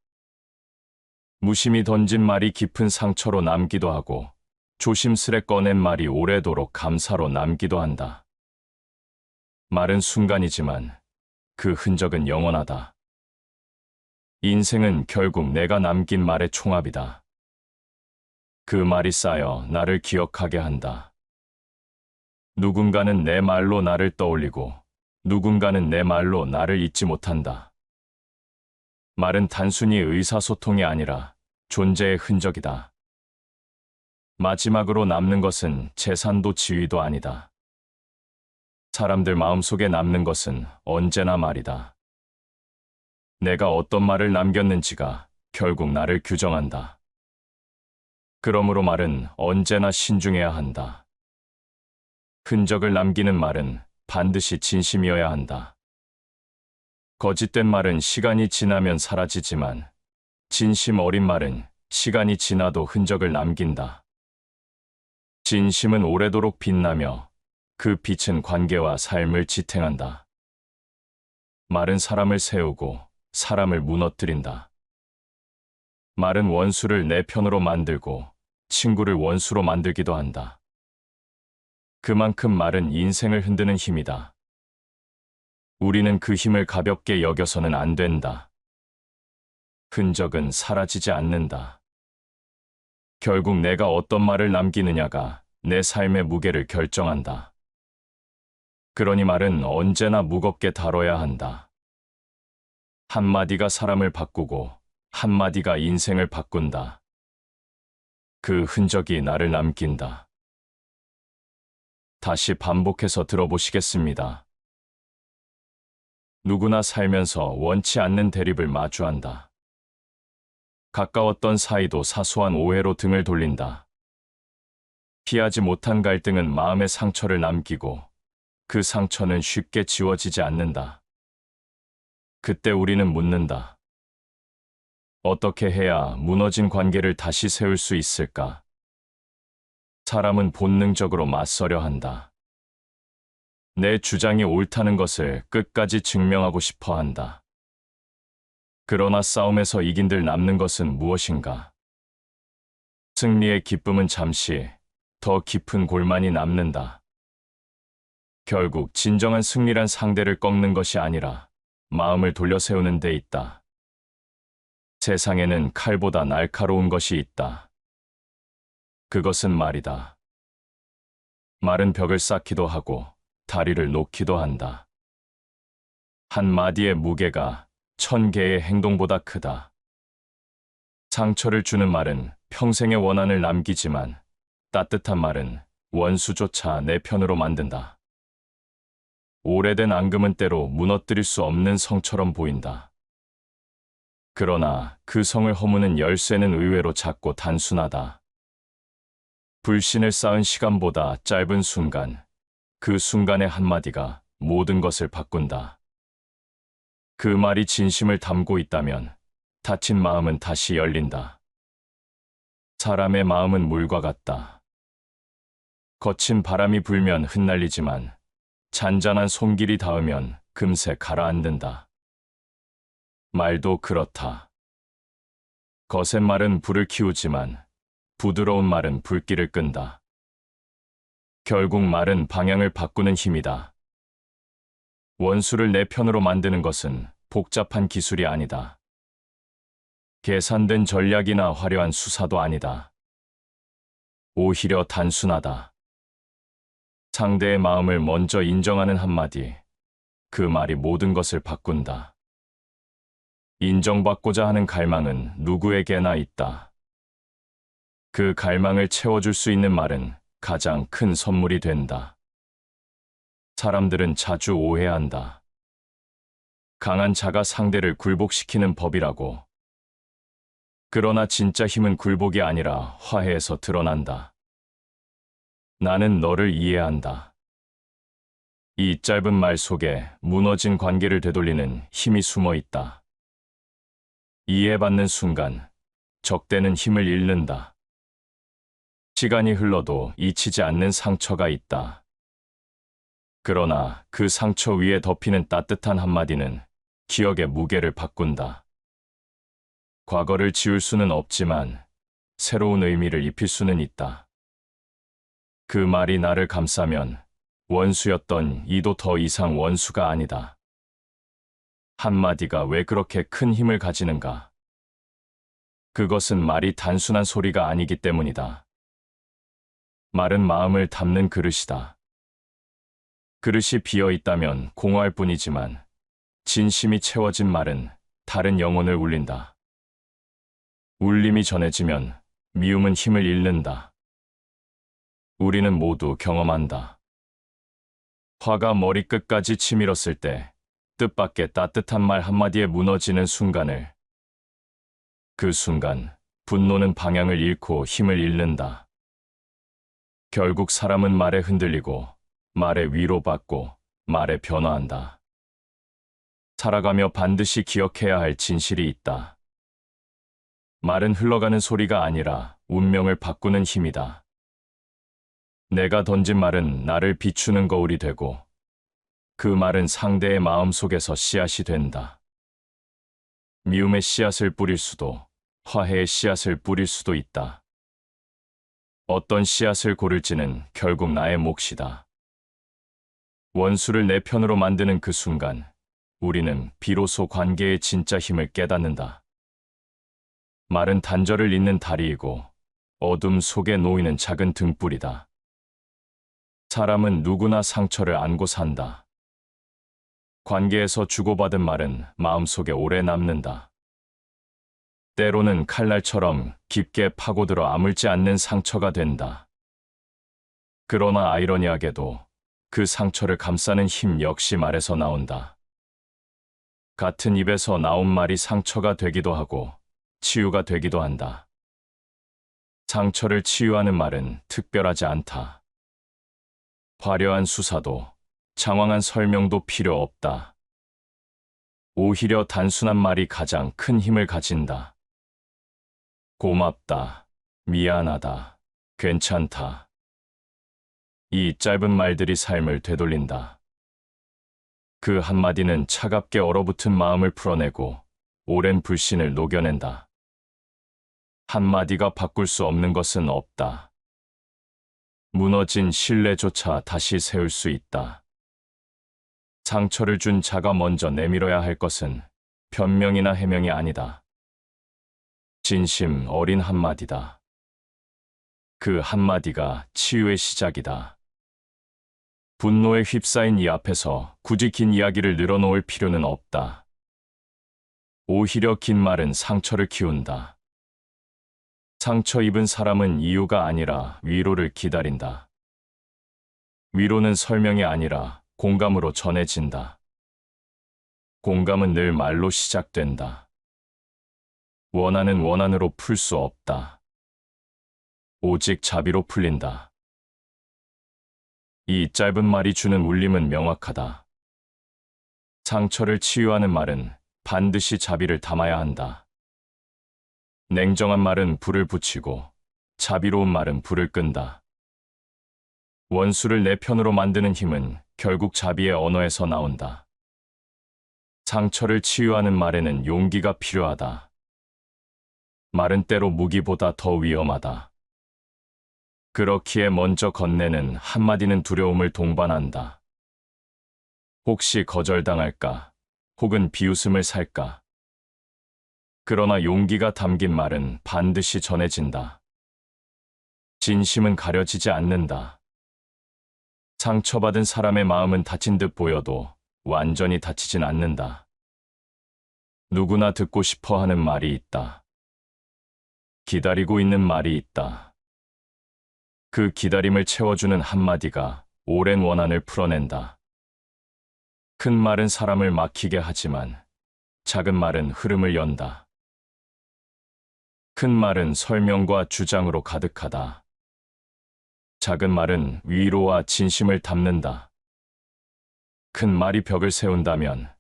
무심히 던진 말이 깊은 상처로 남기도 하고 조심스레 꺼낸 말이 오래도록 감사로 남기도 한다. 말은 순간이지만 그 흔적은 영원하다. 인생은 결국 내가 남긴 말의 총합이다. 그 말이 쌓여 나를 기억하게 한다. 누군가는 내 말로 나를 떠올리고 누군가는 내 말로 나를 잊지 못한다. 말은 단순히 의사소통이 아니라 존재의 흔적이다. 마지막으로 남는 것은 재산도 지위도 아니다. 사람들 마음속에 남는 것은 언제나 말이다. 내가 어떤 말을 남겼는지가 결국 나를 규정한다. 그러므로 말은 언제나 신중해야 한다. 흔적을 남기는 말은 반드시 진심이어야 한다. 거짓된 말은 시간이 지나면 사라지지만 진심 어린 말은 시간이 지나도 흔적을 남긴다. 진심은 오래도록 빛나며 그 빛은 관계와 삶을 지탱한다. 말은 사람을 세우고 사람을 무너뜨린다. 말은 원수를 내 편으로 만들고 친구를 원수로 만들기도 한다. 그만큼 말은 인생을 흔드는 힘이다. 우리는 그 힘을 가볍게 여겨서는 안 된다. 흔적은 사라지지 않는다. 결국 내가 어떤 말을 남기느냐가 내 삶의 무게를 결정한다. 그러니 말은 언제나 무겁게 다뤄야 한다. 한마디가 사람을 바꾸고 한마디가 인생을 바꾼다. 그 흔적이 나를 남긴다. 다시 반복해서 들어보시겠습니다. 누구나 살면서 원치 않는 대립을 마주한다. 가까웠던 사이도 사소한 오해로 등을 돌린다. 피하지 못한 갈등은 마음의 상처를 남기고 그 상처는 쉽게 지워지지 않는다. 그때 우리는 묻는다. 어떻게 해야 무너진 관계를 다시 세울 수 있을까? 사람은 본능적으로 맞서려 한다. 내 주장이 옳다는 것을 끝까지 증명하고 싶어 한다. 그러나 싸움에서 이긴들 남는 것은 무엇인가? 승리의 기쁨은 잠시, 더 깊은 골만이 남는다. 결국 진정한 승리란 상대를 꺾는 것이 아니라 마음을 돌려 세우는 데 있다. 세상에는 칼보다 날카로운 것이 있다. 그것은 말이다. 말은 벽을 쌓기도 하고 다리를 놓기도 한다. 한 마디의 무게가 1000개의 행동보다 크다. 상처를 주는 말은 평생의 원한을 남기지만 따뜻한 말은 원수조차 내 편으로 만든다. 오래된 앙금은 때로 무너뜨릴 수 없는 성처럼 보인다. 그러나 그 성을 허무는 열쇠는 의외로 작고 단순하다. 불신을 쌓은 시간보다 짧은 순간, 그 순간의 한마디가 모든 것을 바꾼다. 그 말이 진심을 담고 있다면 닫힌 마음은 다시 열린다. 사람의 마음은 물과 같다. 거친 바람이 불면 흩날리지만 잔잔한 손길이 닿으면 금세 가라앉는다. 말도 그렇다. 거센 말은 불을 키우지만 부드러운 말은 불길을 끈다. 결국 말은 방향을 바꾸는 힘이다. 원수를 내 편으로 만드는 것은 복잡한 기술이 아니다. 계산된 전략이나 화려한 수사도 아니다. 오히려 단순하다. 상대의 마음을 먼저 인정하는 한마디, 그 말이 모든 것을 바꾼다. 인정받고자 하는 갈망은 누구에게나 있다. 그 갈망을 채워줄 수 있는 말은 가장 큰 선물이 된다. 사람들은 자주 오해한다. 강한 자가 상대를 굴복시키는 법이라고. 그러나 진짜 힘은 굴복이 아니라 화해에서 드러난다. 나는 너를 이해한다. 이 짧은 말 속에 무너진 관계를 되돌리는 힘이 숨어 있다. 이해받는 순간, 적대는 힘을 잃는다. 시간이 흘러도 잊히지 않는 상처가 있다. 그러나 그 상처 위에 덮이는 따뜻한 한마디는 기억의 무게를 바꾼다. 과거를 지울 수는 없지만 새로운 의미를 입힐 수는 있다. 그 말이 나를 감싸면 원수였던 이도 더 이상 원수가 아니다. 한마디가 왜 그렇게 큰 힘을 가지는가? 그것은 말이 단순한 소리가 아니기 때문이다. 말은 마음을 담는 그릇이다. 그릇이 비어 있다면 공허할 뿐이지만 진심이 채워진 말은 다른 영혼을 울린다. 울림이 전해지면 미움은 힘을 잃는다. 우리는 모두 경험한다. 화가 머리끝까지 치밀었을 때 뜻밖의 따뜻한 말 한마디에 무너지는 순간을. 그 순간 분노는 방향을 잃고 힘을 잃는다. 결국 사람은 말에 흔들리고 말에 위로받고 말에 변화한다. 살아가며 반드시 기억해야 할 진실이 있다. 말은 흘러가는 소리가 아니라 운명을 바꾸는 힘이다. 내가 던진 말은 나를 비추는 거울이 되고 그 말은 상대의 마음 속에서 씨앗이 된다. 미움의 씨앗을 뿌릴 수도 화해의 씨앗을 뿌릴 수도 있다. 어떤 씨앗을 고를지는 결국 나의 몫이다. 원수를 내 편으로 만드는 그 순간, 우리는 비로소 관계의 진짜 힘을 깨닫는다. 말은 단절을 잇는 다리이고, 어둠 속에 놓이는 작은 등불이다. 사람은 누구나 상처를 안고 산다. 관계에서 주고받은 말은 마음속에 오래 남는다. 때로는 칼날처럼 깊게 파고들어 아물지 않는 상처가 된다. 그러나 아이러니하게도 그 상처를 감싸는 힘 역시 말에서 나온다. 같은 입에서 나온 말이 상처가 되기도 하고 치유가 되기도 한다. 상처를 치유하는 말은 특별하지 않다. 화려한 수사도 장황한 설명도 필요 없다. 오히려 단순한 말이 가장 큰 힘을 가진다. 고맙다, 미안하다, 괜찮다. 이 짧은 말들이 삶을 되돌린다. 그 한마디는 차갑게 얼어붙은 마음을 풀어내고 오랜 불신을 녹여낸다. 한마디가 바꿀 수 없는 것은 없다. 무너진 신뢰조차 다시 세울 수 있다. 상처를 준 자가 먼저 내밀어야 할 것은 변명이나 해명이 아니다. 진심 어린 한마디다. 그 한마디가 치유의 시작이다. 분노에 휩싸인 이 앞에서 굳이 긴 이야기를 늘어놓을 필요는 없다. 오히려 긴 말은 상처를 키운다. 상처 입은 사람은 이유가 아니라 위로를 기다린다. 위로는 설명이 아니라 공감으로 전해진다. 공감은 늘 말로 시작된다. 원한은 원한으로 풀 수 없다. 오직 자비로 풀린다. 이 짧은 말이 주는 울림은 명확하다. 상처를 치유하는 말은 반드시 자비를 담아야 한다. 냉정한 말은 불을 붙이고 자비로운 말은 불을 끈다. 원수를 내 편으로 만드는 힘은 결국 자비의 언어에서 나온다. 상처를 치유하는 말에는 용기가 필요하다. 말은 때로 무기보다 더 위험하다. 그렇기에 먼저 건네는 한마디는 두려움을 동반한다. 혹시 거절당할까? 혹은 비웃음을 살까? 그러나 용기가 담긴 말은 반드시 전해진다. 진심은 가려지지 않는다. 상처받은 사람의 마음은 다친 듯 보여도 완전히 다치진 않는다. 누구나 듣고 싶어 하는 말이 있다. 기다리고 있는 말이 있다. 그 기다림을 채워주는 한마디가 오랜 원한을 풀어낸다. 큰 말은 사람을 막히게 하지만 작은 말은 흐름을 연다. 큰 말은 설명과 주장으로 가득하다. 작은 말은 위로와 진심을 담는다. 큰 말이 벽을 세운다면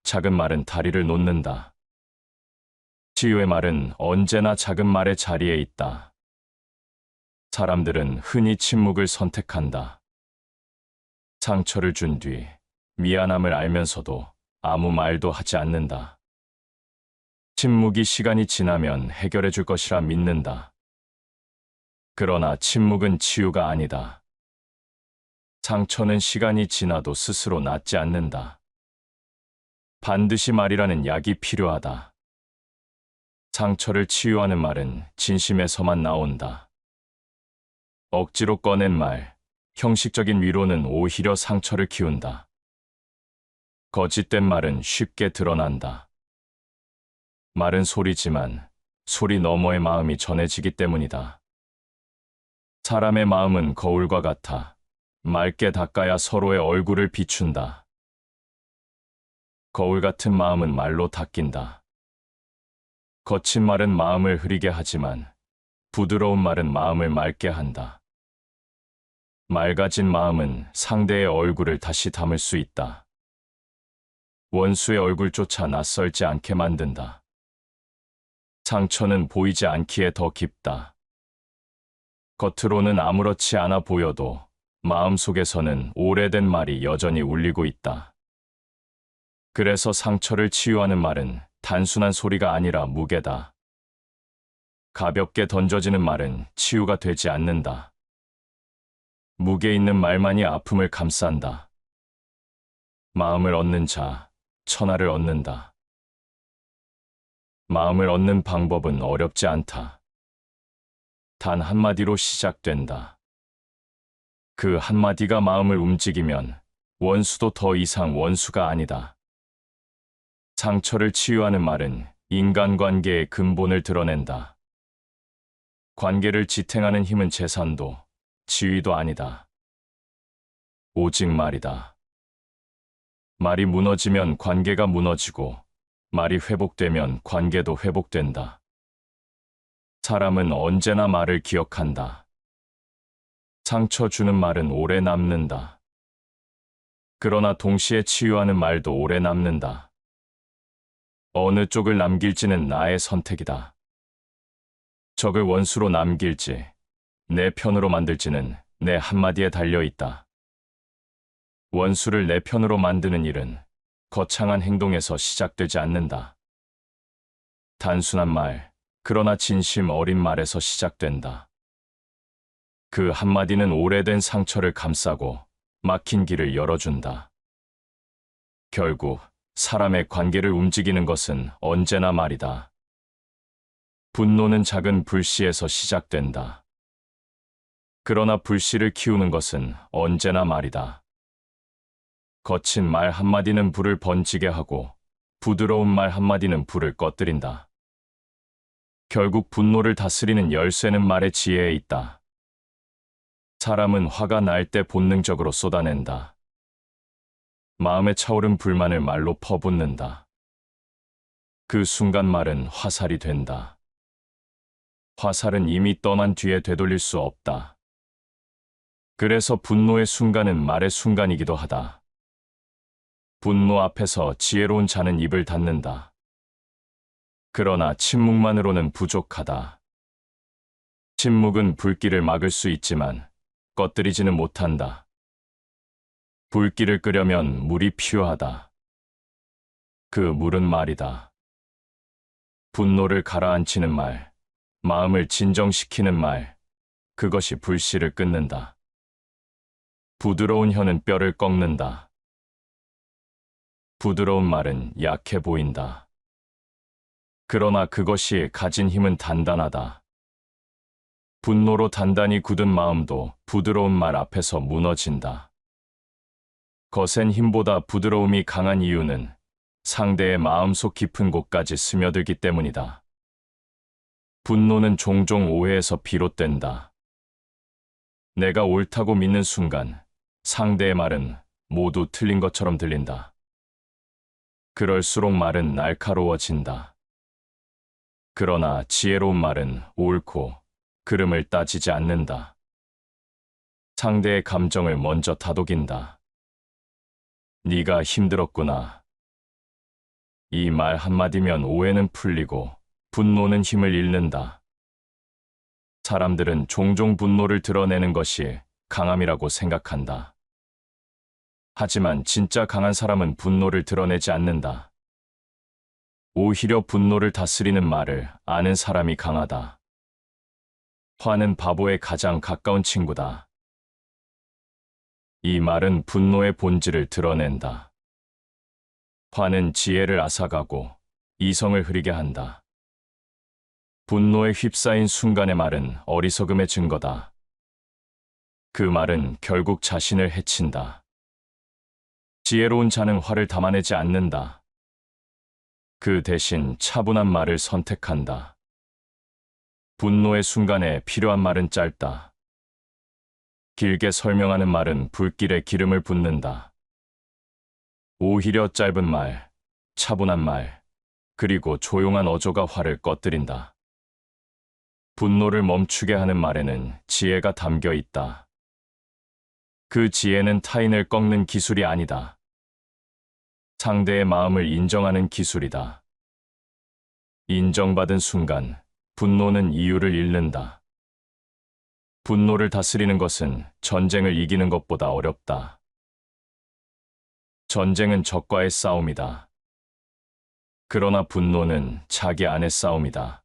작은 말은 다리를 놓는다. 치유의 말은 언제나 작은 말의 자리에 있다. 사람들은 흔히 침묵을 선택한다. 상처를 준 뒤 미안함을 알면서도 아무 말도 하지 않는다. 침묵이 시간이 지나면 해결해 줄 것이라 믿는다. 그러나 침묵은 치유가 아니다. 상처는 시간이 지나도 스스로 낫지 않는다. 반드시 말이라는 약이 필요하다. 상처를 치유하는 말은 진심에서만 나온다. 억지로 꺼낸 말, 형식적인 위로는 오히려 상처를 키운다. 거짓된 말은 쉽게 드러난다. 말은 소리지만 소리 너머의 마음이 전해지기 때문이다. 사람의 마음은 거울과 같아 맑게 닦아야 서로의 얼굴을 비춘다. 거울 같은 마음은 말로 닦인다. 거친 말은 마음을 흐리게 하지만 부드러운 말은 마음을 맑게 한다. 맑아진 마음은 상대의 얼굴을 다시 담을 수 있다. 원수의 얼굴조차 낯설지 않게 만든다. 상처는 보이지 않기에 더 깊다. 겉으로는 아무렇지 않아 보여도 마음속에서는 오래된 말이 여전히 울리고 있다. 그래서 상처를 치유하는 말은 단순한 소리가 아니라 무게다. 가볍게 던져지는 말은 치유가 되지 않는다. 무게 있는 말만이 아픔을 감싼다. 마음을 얻는 자, 천하를 얻는다. 마음을 얻는 방법은 어렵지 않다. 단 한마디로 시작된다. 그 한마디가 마음을 움직이면 원수도 더 이상 원수가 아니다. 상처를 치유하는 말은 인간관계의 근본을 드러낸다. 관계를 지탱하는 힘은 재산도, 지위도 아니다. 오직 말이다. 말이 무너지면 관계가 무너지고, 말이 회복되면 관계도 회복된다. 사람은 언제나 말을 기억한다. 상처 주는 말은 오래 남는다. 그러나 동시에 치유하는 말도 오래 남는다. 어느 쪽을 남길지는 나의 선택이다. 적을 원수로 남길지, 내 편으로 만들지는 내 한마디에 달려 있다. 원수를 내 편으로 만드는 일은 거창한 행동에서 시작되지 않는다. 단순한 말, 그러나 진심 어린 말에서 시작된다. 그 한마디는 오래된 상처를 감싸고 막힌 길을 열어준다. 결국 사람의 관계를 움직이는 것은 언제나 말이다. 분노는 작은 불씨에서 시작된다. 그러나 불씨를 키우는 것은 언제나 말이다. 거친 말 한마디는 불을 번지게 하고 부드러운 말 한마디는 불을 꺼뜨린다. 결국 분노를 다스리는 열쇠는 말의 지혜에 있다. 사람은 화가 날 때 본능적으로 쏟아낸다. 마음에 차오른 불만을 말로 퍼붓는다. 그 순간 말은 화살이 된다. 화살은 이미 떠난 뒤에 되돌릴 수 없다. 그래서 분노의 순간은 말의 순간이기도 하다. 분노 앞에서 지혜로운 자는 입을 닫는다. 그러나 침묵만으로는 부족하다. 침묵은 불길을 막을 수 있지만 꺼뜨리지는 못한다. 불길을 끄려면 물이 필요하다. 그 물은 말이다. 분노를 가라앉히는 말, 마음을 진정시키는 말, 그것이 불씨를 끊는다. 부드러운 혀는 뼈를 꺾는다. 부드러운 말은 약해 보인다. 그러나 그것이 가진 힘은 단단하다. 분노로 단단히 굳은 마음도 부드러운 말 앞에서 무너진다. 거센 힘보다 부드러움이 강한 이유는 상대의 마음속 깊은 곳까지 스며들기 때문이다. 분노는 종종 오해에서 비롯된다. 내가 옳다고 믿는 순간 상대의 말은 모두 틀린 것처럼 들린다. 그럴수록 말은 날카로워진다. 그러나 지혜로운 말은 옳고 그름을 따지지 않는다. 상대의 감정을 먼저 다독인다. 네가 힘들었구나. 이 말 한마디면 오해는 풀리고 분노는 힘을 잃는다. 사람들은 종종 분노를 드러내는 것이 강함이라고 생각한다. 하지만 진짜 강한 사람은 분노를 드러내지 않는다. 오히려 분노를 다스리는 말을 아는 사람이 강하다. 화는 바보의 가장 가까운 친구다. 이 말은 분노의 본질을 드러낸다. 화는 지혜를 앗아가고 이성을 흐리게 한다. 분노에 휩싸인 순간의 말은 어리석음의 증거다. 그 말은 결국 자신을 해친다. 지혜로운 자는 화를 담아내지 않는다. 그 대신 차분한 말을 선택한다. 분노의 순간에 필요한 말은 짧다. 길게 설명하는 말은 불길에 기름을 붓는다. 오히려 짧은 말, 차분한 말, 그리고 조용한 어조가 화를 꺼뜨린다. 분노를 멈추게 하는 말에는 지혜가 담겨 있다. 그 지혜는 타인을 꺾는 기술이 아니다. 상대의 마음을 인정하는 기술이다. 인정받은 순간 분노는 이유를 잃는다. 분노를 다스리는 것은 전쟁을 이기는 것보다 어렵다. 전쟁은 적과의 싸움이다. 그러나 분노는 자기 안의 싸움이다.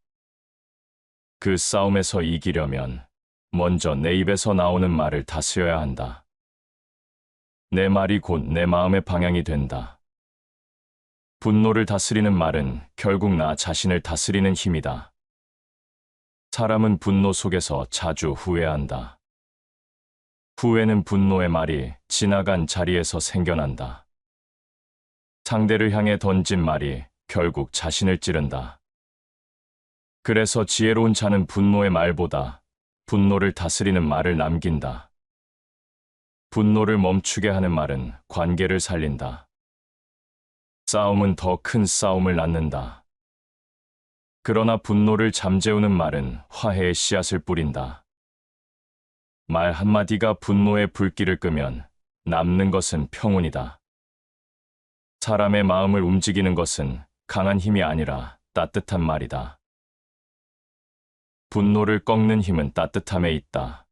그 싸움에서 이기려면 먼저 내 입에서 나오는 말을 다스려야 한다. 내 말이 곧 내 마음의 방향이 된다. 분노를 다스리는 말은 결국 나 자신을 다스리는 힘이다. 사람은 분노 속에서 자주 후회한다. 후회는 분노의 말이 지나간 자리에서 생겨난다. 상대를 향해 던진 말이 결국 자신을 찌른다. 그래서 지혜로운 자는 분노의 말보다 분노를 다스리는 말을 남긴다. 분노를 멈추게 하는 말은 관계를 살린다. 싸움은 더 큰 싸움을 낳는다. 그러나 분노를 잠재우는 말은 화해의 씨앗을 뿌린다. 말 한마디가 분노의 불길을 끄면 남는 것은 평온이다. 사람의 마음을 움직이는 것은 강한 힘이 아니라 따뜻한 말이다. 분노를 꺾는 힘은 따뜻함에 있다.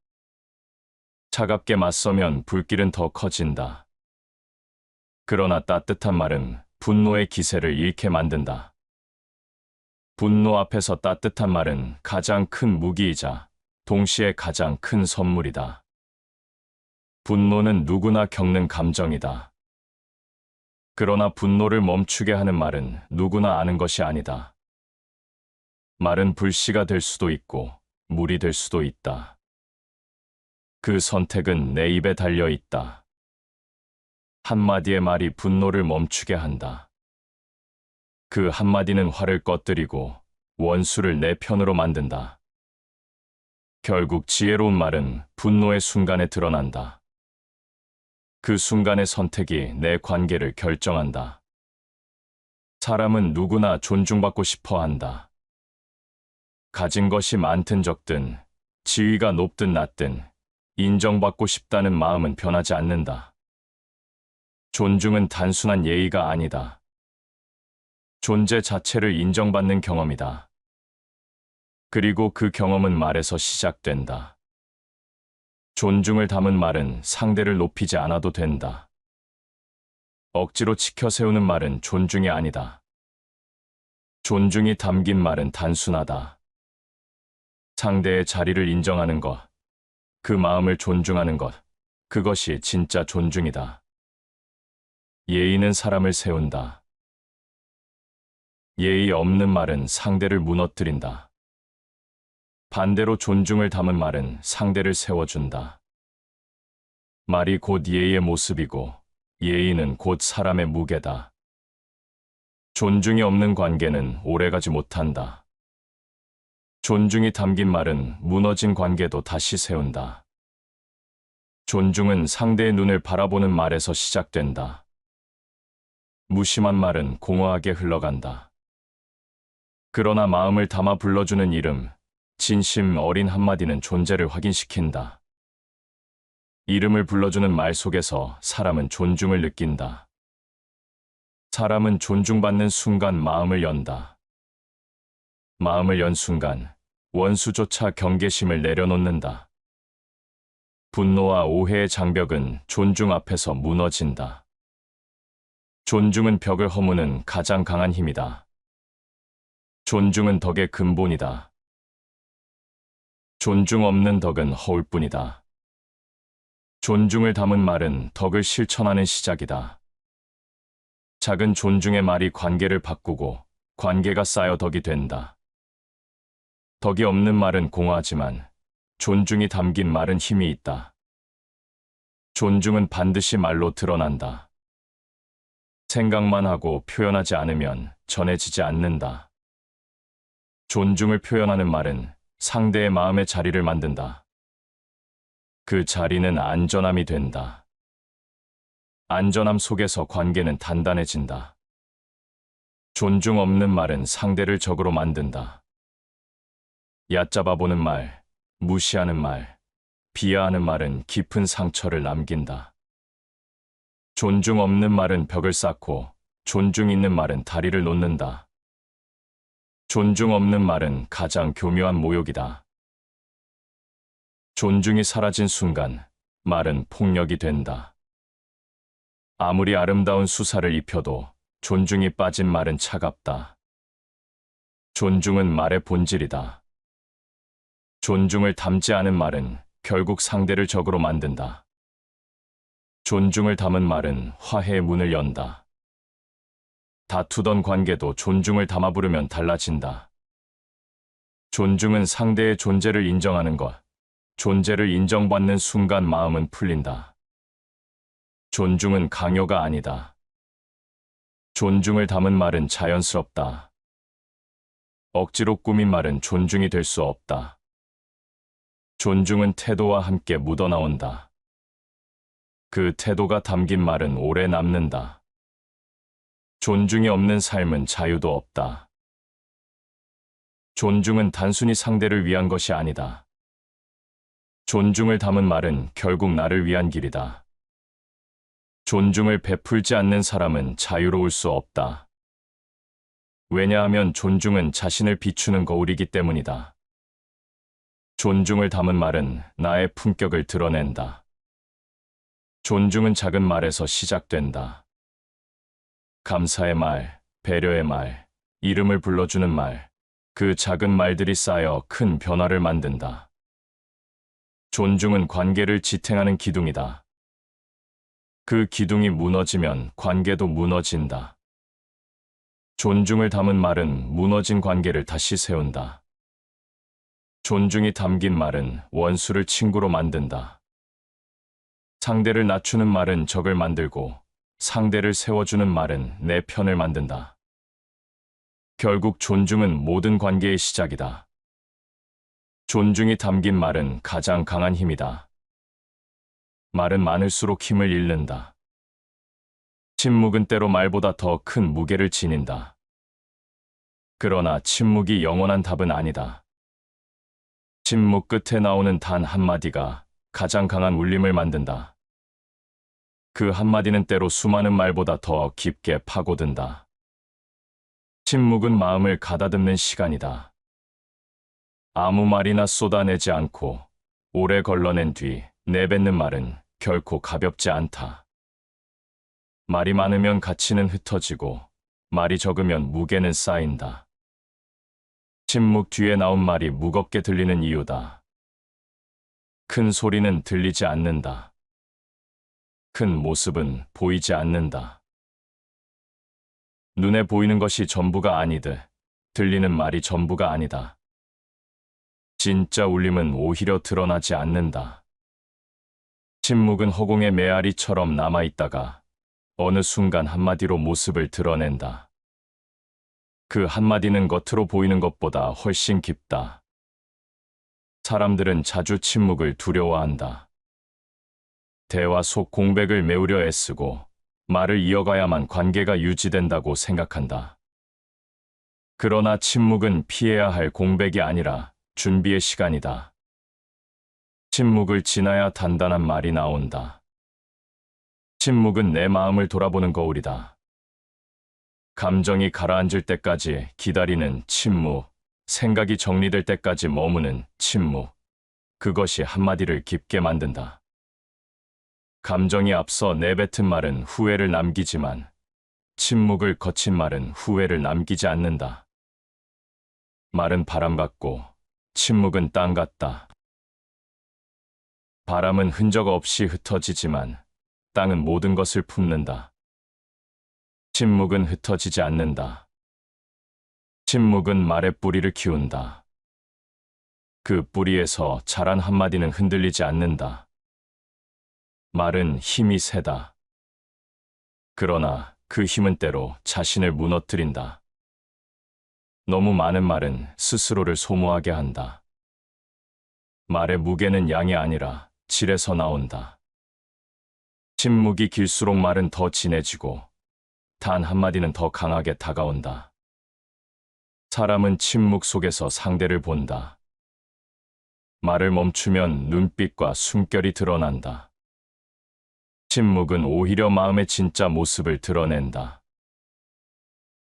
차갑게 맞서면 불길은 더 커진다. 그러나 따뜻한 말은 분노의 기세를 잃게 만든다. 분노 앞에서 따뜻한 말은 가장 큰 무기이자 동시에 가장 큰 선물이다. 분노는 누구나 겪는 감정이다. 그러나 분노를 멈추게 하는 말은 누구나 아는 것이 아니다. 말은 불씨가 될 수도 있고 물이 될 수도 있다. 그 선택은 내 입에 달려 있다. 한마디의 말이 분노를 멈추게 한다. 그 한마디는 화를 꺼뜨리고 원수를 내 편으로 만든다. 결국 지혜로운 말은 분노의 순간에 드러난다. 그 순간의 선택이 내 관계를 결정한다. 사람은 누구나 존중받고 싶어 한다. 가진 것이 많든 적든, 지위가 높든 낮든 인정받고 싶다는 마음은 변하지 않는다. 존중은 단순한 예의가 아니다. 존재 자체를 인정받는 경험이다. 그리고 그 경험은 말에서 시작된다. 존중을 담은 말은 상대를 높이지 않아도 된다. 억지로 지켜 세우는 말은 존중이 아니다. 존중이 담긴 말은 단순하다. 상대의 자리를 인정하는 것, 그 마음을 존중하는 것, 그것이 진짜 존중이다. 예의는 사람을 세운다. 예의 없는 말은 상대를 무너뜨린다. 반대로 존중을 담은 말은 상대를 세워준다. 말이 곧 예의의 모습이고 예의는 곧 사람의 무게다. 존중이 없는 관계는 오래가지 못한다. 존중이 담긴 말은 무너진 관계도 다시 세운다. 존중은 상대의 눈을 바라보는 말에서 시작된다. 무심한 말은 공허하게 흘러간다. 그러나 마음을 담아 불러주는 이름, 진심 어린 한마디는 존재를 확인시킨다. 이름을 불러주는 말 속에서 사람은 존중을 느낀다. 사람은 존중받는 순간 마음을 연다. 마음을 연 순간 원수조차 경계심을 내려놓는다. 분노와 오해의 장벽은 존중 앞에서 무너진다. 존중은 벽을 허무는 가장 강한 힘이다. 존중은 덕의 근본이다. 존중 없는 덕은 허울 뿐이다. 존중을 담은 말은 덕을 실천하는 시작이다. 작은 존중의 말이 관계를 바꾸고 관계가 쌓여 덕이 된다. 덕이 없는 말은 공허하지만 존중이 담긴 말은 힘이 있다. 존중은 반드시 말로 드러난다. 생각만 하고 표현하지 않으면 전해지지 않는다. 존중을 표현하는 말은 상대의 마음의 자리를 만든다. 그 자리는 안전함이 된다. 안전함 속에서 관계는 단단해진다. 존중 없는 말은 상대를 적으로 만든다. 얕잡아 보는 말, 무시하는 말, 비하하는 말은 깊은 상처를 남긴다. 존중 없는 말은 벽을 쌓고 존중 있는 말은 다리를 놓는다. 존중 없는 말은 가장 교묘한 모욕이다. 존중이 사라진 순간 말은 폭력이 된다. 아무리 아름다운 수사를 입혀도 존중이 빠진 말은 차갑다. 존중은 말의 본질이다. 존중을 담지 않은 말은 결국 상대를 적으로 만든다. 존중을 담은 말은 화해의 문을 연다. 다투던 관계도 존중을 담아 부르면 달라진다. 존중은 상대의 존재를 인정하는 것. 존재를 인정받는 순간 마음은 풀린다. 존중은 강요가 아니다. 존중을 담은 말은 자연스럽다. 억지로 꾸민 말은 존중이 될 수 없다. 존중은 태도와 함께 묻어나온다. 그 태도가 담긴 말은 오래 남는다. 존중이 없는 삶은 자유도 없다. 존중은 단순히 상대를 위한 것이 아니다. 존중을 담은 말은 결국 나를 위한 길이다. 존중을 베풀지 않는 사람은 자유로울 수 없다. 왜냐하면 존중은 자신을 비추는 거울이기 때문이다. 존중을 담은 말은 나의 품격을 드러낸다. 존중은 작은 말에서 시작된다. 감사의 말, 배려의 말, 이름을 불러주는 말, 그 작은 말들이 쌓여 큰 변화를 만든다. 존중은 관계를 지탱하는 기둥이다. 그 기둥이 무너지면 관계도 무너진다. 존중을 담은 말은 무너진 관계를 다시 세운다. 존중이 담긴 말은 원수를 친구로 만든다. 상대를 낮추는 말은 적을 만들고 상대를 세워주는 말은 내 편을 만든다. 결국 존중은 모든 관계의 시작이다. 존중이 담긴 말은 가장 강한 힘이다. 말은 많을수록 힘을 잃는다. 침묵은 때로 말보다 더 큰 무게를 지닌다. 그러나 침묵이 영원한 답은 아니다. 침묵 끝에 나오는 단 한마디가 가장 강한 울림을 만든다. 그 한마디는 때로 수많은 말보다 더 깊게 파고든다. 침묵은 마음을 가다듬는 시간이다. 아무 말이나 쏟아내지 않고 오래 걸러낸 뒤 내뱉는 말은 결코 가볍지 않다. 말이 많으면 가치는 흩어지고 말이 적으면 무게는 쌓인다. 침묵 뒤에 나온 말이 무겁게 들리는 이유다. 큰 소리는 들리지 않는다. 큰 모습은 보이지 않는다. 눈에 보이는 것이 전부가 아니듯 들리는 말이 전부가 아니다. 진짜 울림은 오히려 드러나지 않는다. 침묵은 허공의 메아리처럼 남아있다가 어느 순간 한마디로 모습을 드러낸다. 그 한마디는 겉으로 보이는 것보다 훨씬 깊다. 사람들은 자주 침묵을 두려워한다. 대화 속 공백을 메우려 애쓰고 말을 이어가야만 관계가 유지된다고 생각한다. 그러나 침묵은 피해야 할 공백이 아니라 준비의 시간이다. 침묵을 지나야 단단한 말이 나온다. 침묵은 내 마음을 돌아보는 거울이다. 감정이 가라앉을 때까지 기다리는 침묵, 생각이 정리될 때까지 머무는 침묵, 그것이 한마디를 깊게 만든다. 감정이 앞서 내뱉은 말은 후회를 남기지만 침묵을 거친 말은 후회를 남기지 않는다. 말은 바람 같고 침묵은 땅 같다. 바람은 흔적 없이 흩어지지만 땅은 모든 것을 품는다. 침묵은 흩어지지 않는다. 침묵은 말의 뿌리를 키운다. 그 뿌리에서 자란 한마디는 흔들리지 않는다. 말은 힘이 세다. 그러나 그 힘은 때로 자신을 무너뜨린다. 너무 많은 말은 스스로를 소모하게 한다. 말의 무게는 양이 아니라 질에서 나온다. 침묵이 길수록 말은 더 진해지고 단 한마디는 더 강하게 다가온다. 사람은 침묵 속에서 상대를 본다. 말을 멈추면 눈빛과 숨결이 드러난다. 침묵은 오히려 마음의 진짜 모습을 드러낸다.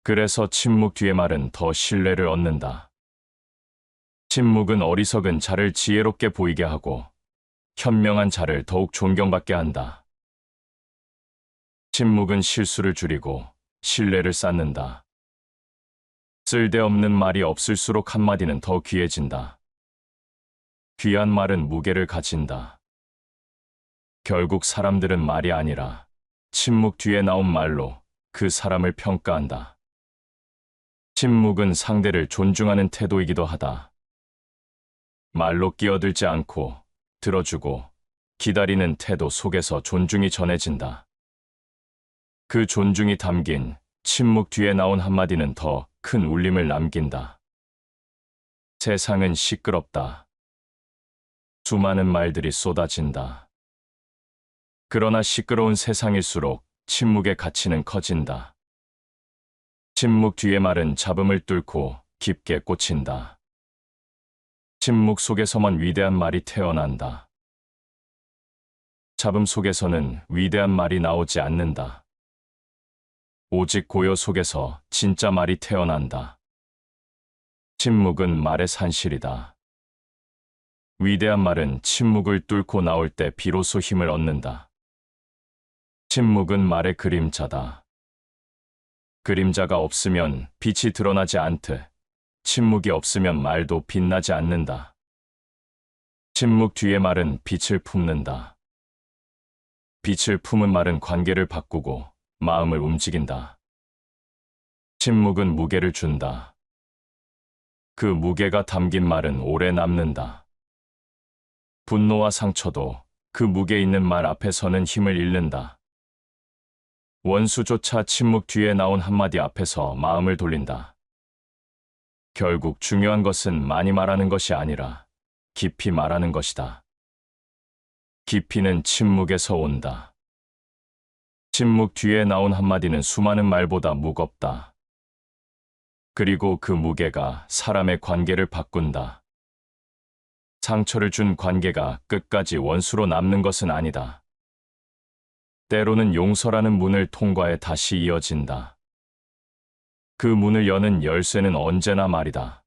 그래서 침묵 뒤의 말은 더 신뢰를 얻는다. 침묵은 어리석은 자를 지혜롭게 보이게 하고 현명한 자를 더욱 존경받게 한다. 침묵은 실수를 줄이고 신뢰를 쌓는다. 쓸데없는 말이 없을수록 한마디는 더 귀해진다. 귀한 말은 무게를 가진다. 결국 사람들은 말이 아니라 침묵 뒤에 나온 말로 그 사람을 평가한다. 침묵은 상대를 존중하는 태도이기도 하다. 말로 끼어들지 않고 들어주고 기다리는 태도 속에서 존중이 전해진다. 그 존중이 담긴 침묵 뒤에 나온 한마디는 더 큰 울림을 남긴다. 세상은 시끄럽다. 수많은 말들이 쏟아진다. 그러나 시끄러운 세상일수록 침묵의 가치는 커진다. 침묵 뒤의 말은 잡음을 뚫고 깊게 꽂힌다. 침묵 속에서만 위대한 말이 태어난다. 잡음 속에서는 위대한 말이 나오지 않는다. 오직 고요 속에서 진짜 말이 태어난다. 침묵은 말의 산실이다. 위대한 말은 침묵을 뚫고 나올 때 비로소 힘을 얻는다. 침묵은 말의 그림자다. 그림자가 없으면 빛이 드러나지 않듯 침묵이 없으면 말도 빛나지 않는다. 침묵 뒤의 말은 빛을 품는다. 빛을 품은 말은 관계를 바꾸고 마음을 움직인다. 침묵은 무게를 준다. 그 무게가 담긴 말은 오래 남는다. 분노와 상처도 그 무게 있는 말 앞에서는 힘을 잃는다. 원수조차 침묵 뒤에 나온 한마디 앞에서 마음을 돌린다. 결국 중요한 것은 많이 말하는 것이 아니라 깊이 말하는 것이다. 깊이는 침묵에서 온다. 침묵 뒤에 나온 한마디는 수많은 말보다 무겁다. 그리고 그 무게가 사람의 관계를 바꾼다. 상처를 준 관계가 끝까지 원수로 남는 것은 아니다. 때로는 용서라는 문을 통과해 다시 이어진다. 그 문을 여는 열쇠는 언제나 말이다.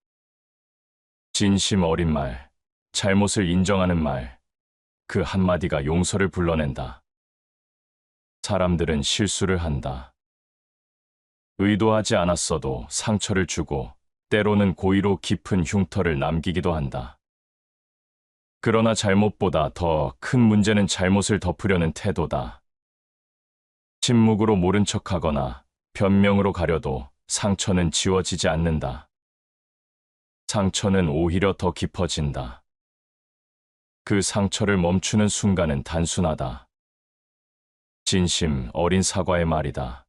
진심 어린 말, 잘못을 인정하는 말, 그 한마디가 용서를 불러낸다. 사람들은 실수를 한다. 의도하지 않았어도 상처를 주고 때로는 고의로 깊은 흉터를 남기기도 한다. 그러나 잘못보다 더 큰 문제는 잘못을 덮으려는 태도다. 침묵으로 모른 척하거나 변명으로 가려도 상처는 지워지지 않는다. 상처는 오히려 더 깊어진다. 그 상처를 멈추는 순간은 단순하다. 진심 어린 사과의 말이다.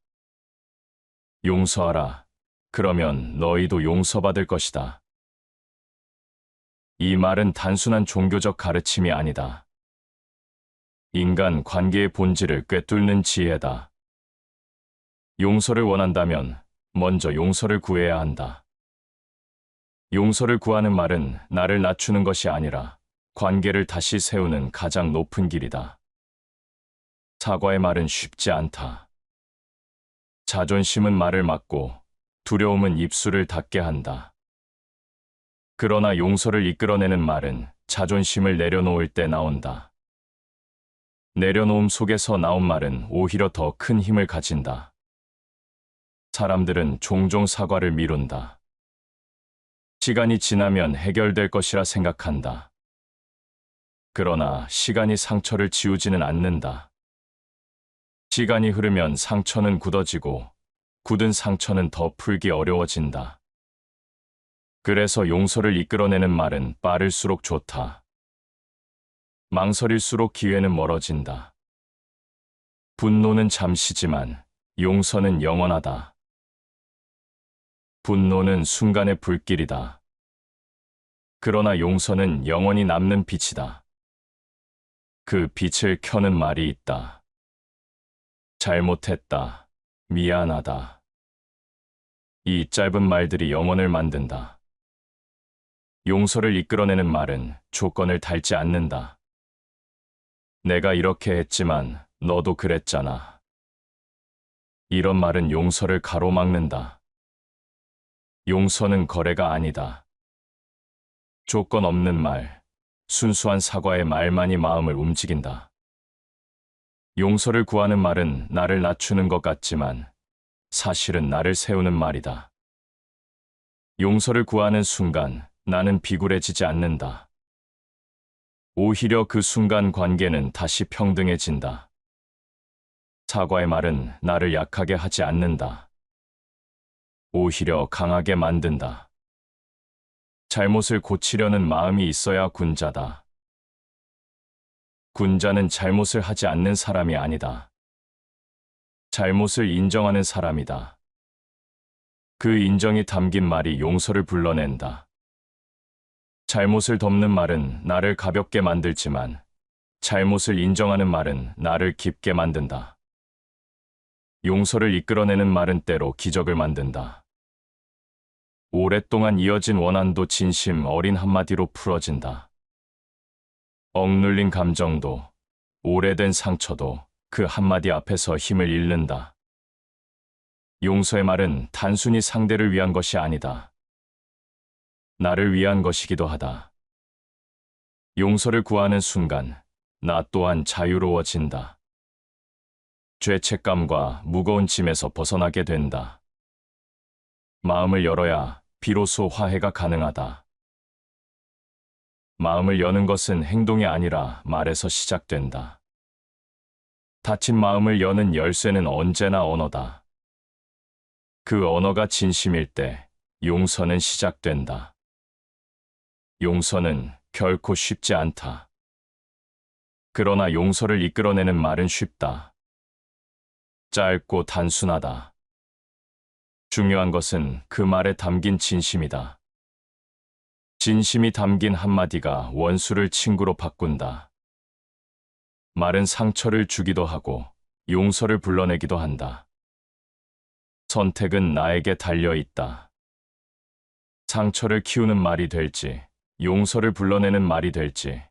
용서하라. 그러면 너희도 용서받을 것이다. 이 말은 단순한 종교적 가르침이 아니다. 인간 관계의 본질을 꿰뚫는 지혜다. 용서를 원한다면 먼저 용서를 구해야 한다. 용서를 구하는 말은 나를 낮추는 것이 아니라 관계를 다시 세우는 가장 높은 길이다. 사과의 말은 쉽지 않다. 자존심은 말을 막고 두려움은 입술을 닫게 한다. 그러나 용서를 이끌어내는 말은 자존심을 내려놓을 때 나온다. 내려놓음 속에서 나온 말은 오히려 더 큰 힘을 가진다. 사람들은 종종 사과를 미룬다. 시간이 지나면 해결될 것이라 생각한다. 그러나 시간이 상처를 지우지는 않는다. 시간이 흐르면 상처는 굳어지고 굳은 상처는 더 풀기 어려워진다. 그래서 용서를 이끌어내는 말은 빠를수록 좋다. 망설일수록 기회는 멀어진다. 분노는 잠시지만 용서는 영원하다. 분노는 순간의 불길이다. 그러나 용서는 영원히 남는 빛이다. 그 빛을 켜는 말이 있다. 잘못했다. 미안하다. 이 짧은 말들이 영혼을 만든다. 용서를 이끌어내는 말은 조건을 달지 않는다. 내가 이렇게 했지만 너도 그랬잖아. 이런 말은 용서를 가로막는다. 용서는 거래가 아니다. 조건 없는 말, 순수한 사과의 말만이 마음을 움직인다. 용서를 구하는 말은 나를 낮추는 것 같지만 사실은 나를 세우는 말이다. 용서를 구하는 순간 나는 비굴해지지 않는다. 오히려 그 순간 관계는 다시 평등해진다. 사과의 말은 나를 약하게 하지 않는다. 오히려 강하게 만든다. 잘못을 고치려는 마음이 있어야 군자다. 군자는 잘못을 하지 않는 사람이 아니다. 잘못을 인정하는 사람이다. 그 인정이 담긴 말이 용서를 불러낸다. 잘못을 덮는 말은 나를 가볍게 만들지만 잘못을 인정하는 말은 나를 깊게 만든다. 용서를 이끌어내는 말은 때로 기적을 만든다. 오랫동안 이어진 원한도 진심 어린 한마디로 풀어진다. 억눌린 감정도, 오래된 상처도 그 한마디 앞에서 힘을 잃는다. 용서의 말은 단순히 상대를 위한 것이 아니다. 나를 위한 것이기도 하다. 용서를 구하는 순간, 나 또한 자유로워진다. 죄책감과 무거운 짐에서 벗어나게 된다. 마음을 열어야 비로소 화해가 가능하다. 마음을 여는 것은 행동이 아니라 말에서 시작된다. 닫힌 마음을 여는 열쇠는 언제나 언어다. 그 언어가 진심일 때 용서는 시작된다. 용서는 결코 쉽지 않다. 그러나 용서를 이끌어내는 말은 쉽다. 짧고 단순하다. 중요한 것은 그 말에 담긴 진심이다. 진심이 담긴 한마디가 원수를 친구로 바꾼다. 말은 상처를 주기도 하고 용서를 불러내기도 한다. 선택은 나에게 달려 있다. 상처를 키우는 말이 될지, 용서를 불러내는 말이 될지.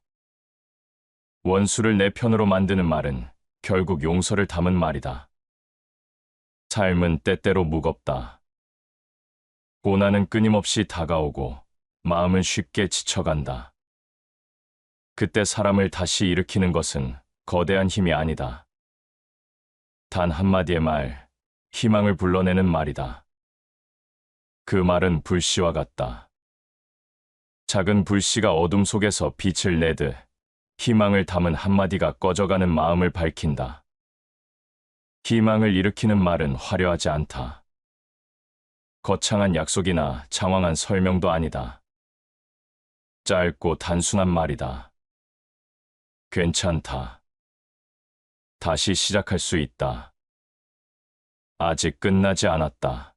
원수를 내 편으로 만드는 말은 결국 용서를 담은 말이다. 삶은 때때로 무겁다. 고난은 끊임없이 다가오고 마음은 쉽게 지쳐간다. 그때 사람을 다시 일으키는 것은 거대한 힘이 아니다. 단 한마디의 말, 희망을 불러내는 말이다. 그 말은 불씨와 같다. 작은 불씨가 어둠 속에서 빛을 내듯 희망을 담은 한마디가 꺼져가는 마음을 밝힌다. 희망을 일으키는 말은 화려하지 않다. 거창한 약속이나 장황한 설명도 아니다. 짧고 단순한 말이다. 괜찮다. 다시 시작할 수 있다. 아직 끝나지 않았다.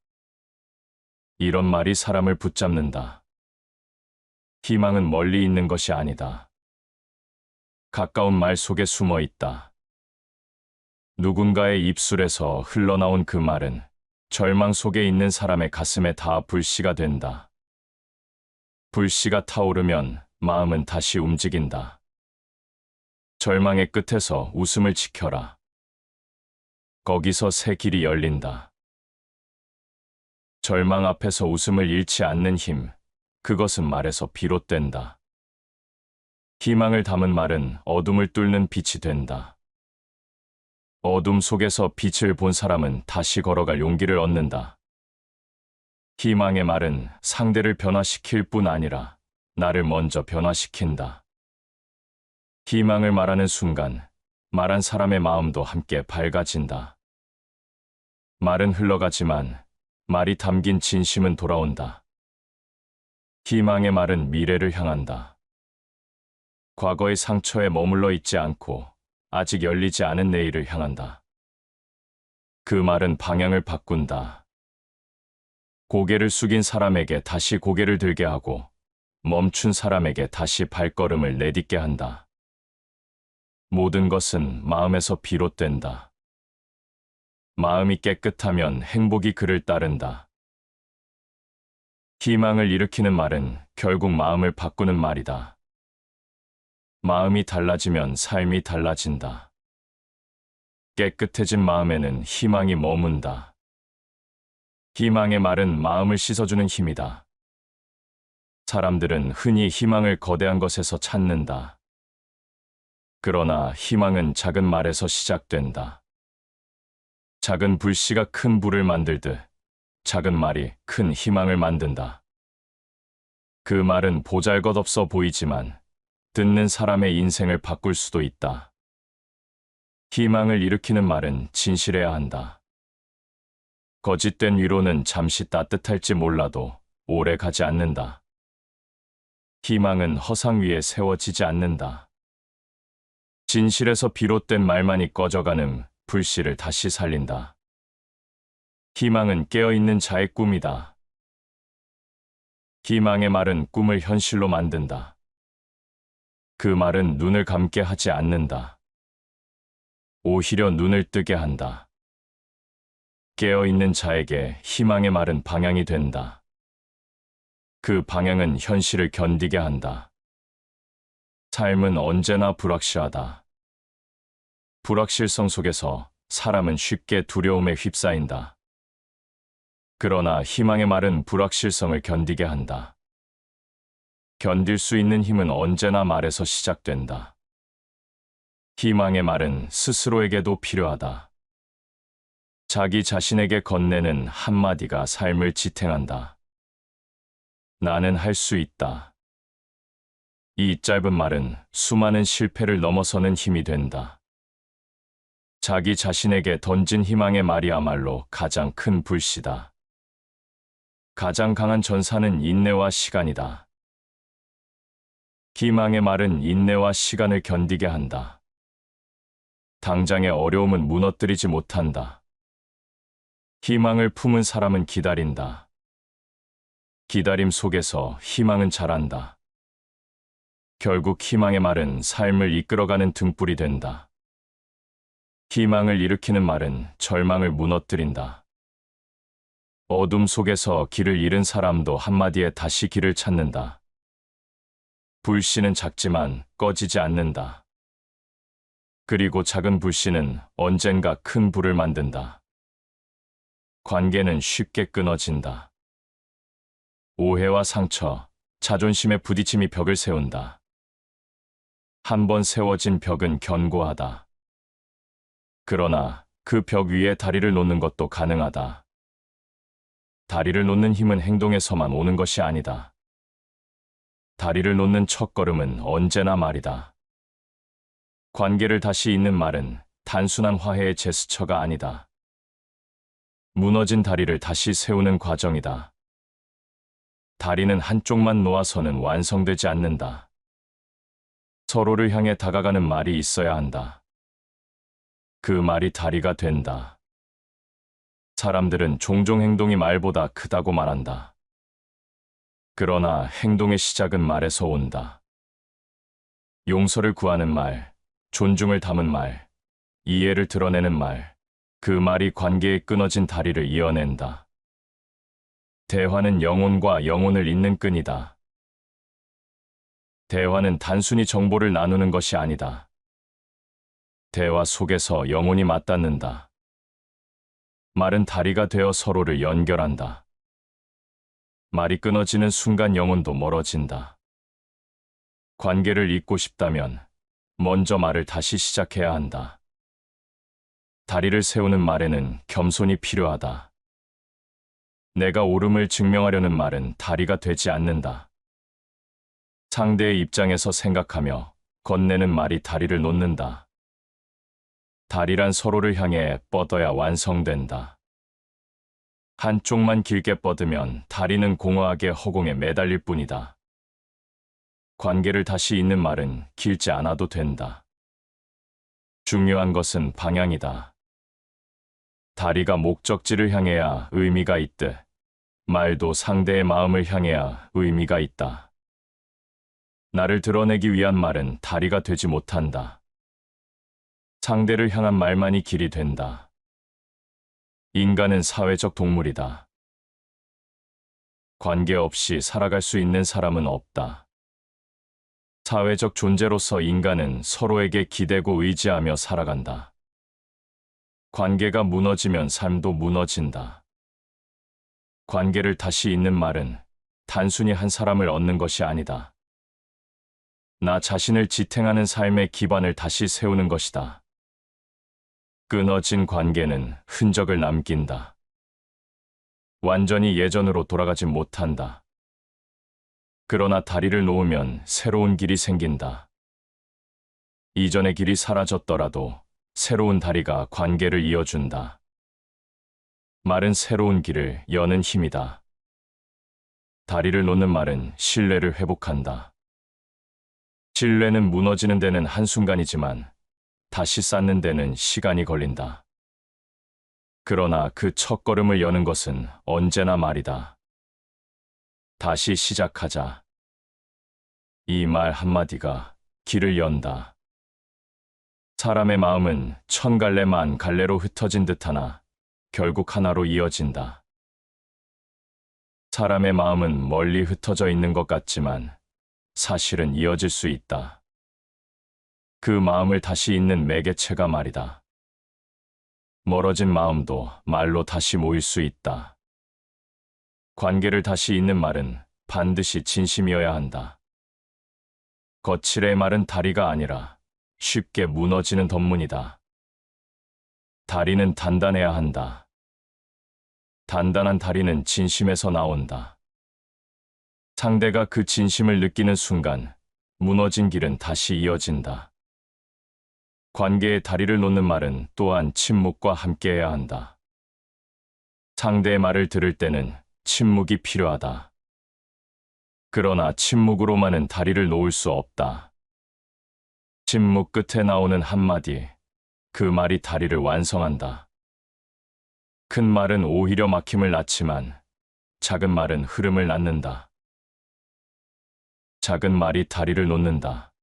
이런 말이 사람을 붙잡는다. 희망은 멀리 있는 것이 아니다. 가까운 말 속에 숨어 있다. 누군가의 입술에서 흘러나온 그 말은 절망 속에 있는 사람의 가슴에 닿아 불씨가 된다. 불씨가 타오르면 마음은 다시 움직인다. 절망의 끝에서 웃음을 지켜라. 거기서 새 길이 열린다. 절망 앞에서 웃음을 잃지 않는 힘, 그것은 말에서 비롯된다. 희망을 담은 말은 어둠을 뚫는 빛이 된다. 어둠 속에서 빛을 본 사람은 다시 걸어갈 용기를 얻는다. 희망의 말은 상대를 변화시킬 뿐 아니라 나를 먼저 변화시킨다. 희망을 말하는 순간 말한 사람의 마음도 함께 밝아진다. 말은 흘러가지만 말이 담긴 진심은 돌아온다. 희망의 말은 미래를 향한다. 과거의 상처에 머물러 있지 않고 아직 열리지 않은 내일을 향한다. 그 말은 방향을 바꾼다. 고개를 숙인 사람에게 다시 고개를 들게 하고 멈춘 사람에게 다시 발걸음을 내딛게 한다. 모든 것은 마음에서 비롯된다. 마음이 깨끗하면 행복이 그를 따른다. 희망을 일으키는 말은 결국 마음을 바꾸는 말이다. 마음이 달라지면 삶이 달라진다. 깨끗해진 마음에는 희망이 머문다. 희망의 말은 마음을 씻어주는 힘이다. 사람들은 흔히 희망을 거대한 것에서 찾는다. 그러나 희망은 작은 말에서 시작된다. 작은 불씨가 큰 불을 만들듯 작은 말이 큰 희망을 만든다. 그 말은 보잘것없어 보이지만 듣는 사람의 인생을 바꿀 수도 있다. 희망을 일으키는 말은 진실해야 한다. 거짓된 위로는 잠시 따뜻할지 몰라도 오래 가지 않는다. 희망은 허상 위에 세워지지 않는다. 진실에서 비롯된 말만이 꺼져가는 불씨를 다시 살린다. 희망은 깨어있는 자의 꿈이다. 희망의 말은 꿈을 현실로 만든다. 그 말은 눈을 감게 하지 않는다. 오히려 눈을 뜨게 한다. 깨어있는 자에게 희망의 말은 방향이 된다. 그 방향은 현실을 견디게 한다. 삶은 언제나 불확실하다. 불확실성 속에서 사람은 쉽게 두려움에 휩싸인다. 그러나 희망의 말은 불확실성을 견디게 한다. 견딜 수 있는 힘은 언제나 말에서 시작된다. 희망의 말은 스스로에게도 필요하다. 자기 자신에게 건네는 한마디가 삶을 지탱한다. 나는 할 수 있다. 이 짧은 말은 수많은 실패를 넘어서는 힘이 된다. 자기 자신에게 던진 희망의 말이야말로 가장 큰 불씨다. 가장 강한 전사는 인내와 시간이다. 희망의 말은 인내와 시간을 견디게 한다. 당장의 어려움은 무너뜨리지 못한다. 희망을 품은 사람은 기다린다. 기다림 속에서 희망은 자란다. 결국 희망의 말은 삶을 이끌어가는 등불이 된다. 희망을 일으키는 말은 절망을 무너뜨린다. 어둠 속에서 길을 잃은 사람도 한마디에 다시 길을 찾는다. 불씨는 작지만 꺼지지 않는다. 그리고 작은 불씨는 언젠가 큰 불을 만든다. 관계는 쉽게 끊어진다. 오해와 상처, 자존심의 부딪힘이 벽을 세운다. 한 번 세워진 벽은 견고하다. 그러나 그 벽 위에 다리를 놓는 것도 가능하다. 다리를 놓는 힘은 행동에서만 오는 것이 아니다. 다리를 놓는 첫걸음은 언제나 말이다. 관계를 다시 잇는 말은 단순한 화해의 제스처가 아니다. 무너진 다리를 다시 세우는 과정이다. 다리는 한쪽만 놓아서는 완성되지 않는다. 서로를 향해 다가가는 말이 있어야 한다. 그 말이 다리가 된다. 사람들은 종종 행동이 말보다 크다고 말한다. 그러나 행동의 시작은 말에서 온다. 용서를 구하는 말, 존중을 담은 말, 이해를 드러내는 말, 그 말이 관계의 끊어진 다리를 이어낸다. 대화는 영혼과 영혼을 잇는 끈이다. 대화는 단순히 정보를 나누는 것이 아니다. 대화 속에서 영혼이 맞닿는다. 말은 다리가 되어 서로를 연결한다. 말이 끊어지는 순간 영혼도 멀어진다. 관계를 잇고 싶다면 먼저 말을 다시 시작해야 한다. 다리를 세우는 말에는 겸손이 필요하다. 내가 옳음을 증명하려는 말은 다리가 되지 않는다. 상대의 입장에서 생각하며 건네는 말이 다리를 놓는다. 다리란 서로를 향해 뻗어야 완성된다. 한쪽만 길게 뻗으면 다리는 공허하게 허공에 매달릴 뿐이다. 관계를 다시 잇는 말은 길지 않아도 된다. 중요한 것은 방향이다. 다리가 목적지를 향해야 의미가 있듯 말도 상대의 마음을 향해야 의미가 있다. 나를 드러내기 위한 말은 다리가 되지 못한다. 상대를 향한 말만이 길이 된다. 인간은 사회적 동물이다. 관계 없이 살아갈 수 있는 사람은 없다. 사회적 존재로서 인간은 서로에게 기대고 의지하며 살아간다. 관계가 무너지면 삶도 무너진다. 관계를 다시 잇는 말은 단순히 한 사람을 얻는 것이 아니다. 나 자신을 지탱하는 삶의 기반을 다시 세우는 것이다. 끊어진 관계는 흔적을 남긴다. 완전히 예전으로 돌아가지 못한다. 그러나 다리를 놓으면 새로운 길이 생긴다. 이전의 길이 사라졌더라도 새로운 다리가 관계를 이어준다. 말은 새로운 길을 여는 힘이다. 다리를 놓는 말은 신뢰를 회복한다. 신뢰는 무너지는 데는 한순간이지만 다시 쌓는 데는 시간이 걸린다. 그러나 그 첫걸음을 여는 것은 언제나 말이다. 다시 시작하자. 이 말 한마디가 길을 연다. 사람의 마음은 천 갈래 만 갈래로 흩어진 듯하나 결국 하나로 이어진다. 사람의 마음은 멀리 흩어져 있는 것 같지만 사실은 이어질 수 있다. 그 마음을 다시 잇는 매개체가 말이다. 멀어진 마음도 말로 다시 모일 수 있다. 관계를 다시 잇는 말은 반드시 진심이어야 한다. 거칠의 말은 다리가 아니라 쉽게 무너지는 덧문이다. 다리는 단단해야 한다. 단단한 다리는 진심에서 나온다. 상대가 그 진심을 느끼는 순간 무너진 길은 다시 이어진다. 관계의 다리를 놓는 말은 또한 침묵과 함께해야 한다. 상대의 말을 들을 때는 침묵이 필요하다. 그러나 침묵으로만은 다리를 놓을 수 없다. 침묵 끝에 나오는 한마디, 그 말이 다리를 완성한다. 큰 말은 오히려 막힘을 낳지만 작은 말은 흐름을 낳는다. 작은 말이 다리를 놓는다.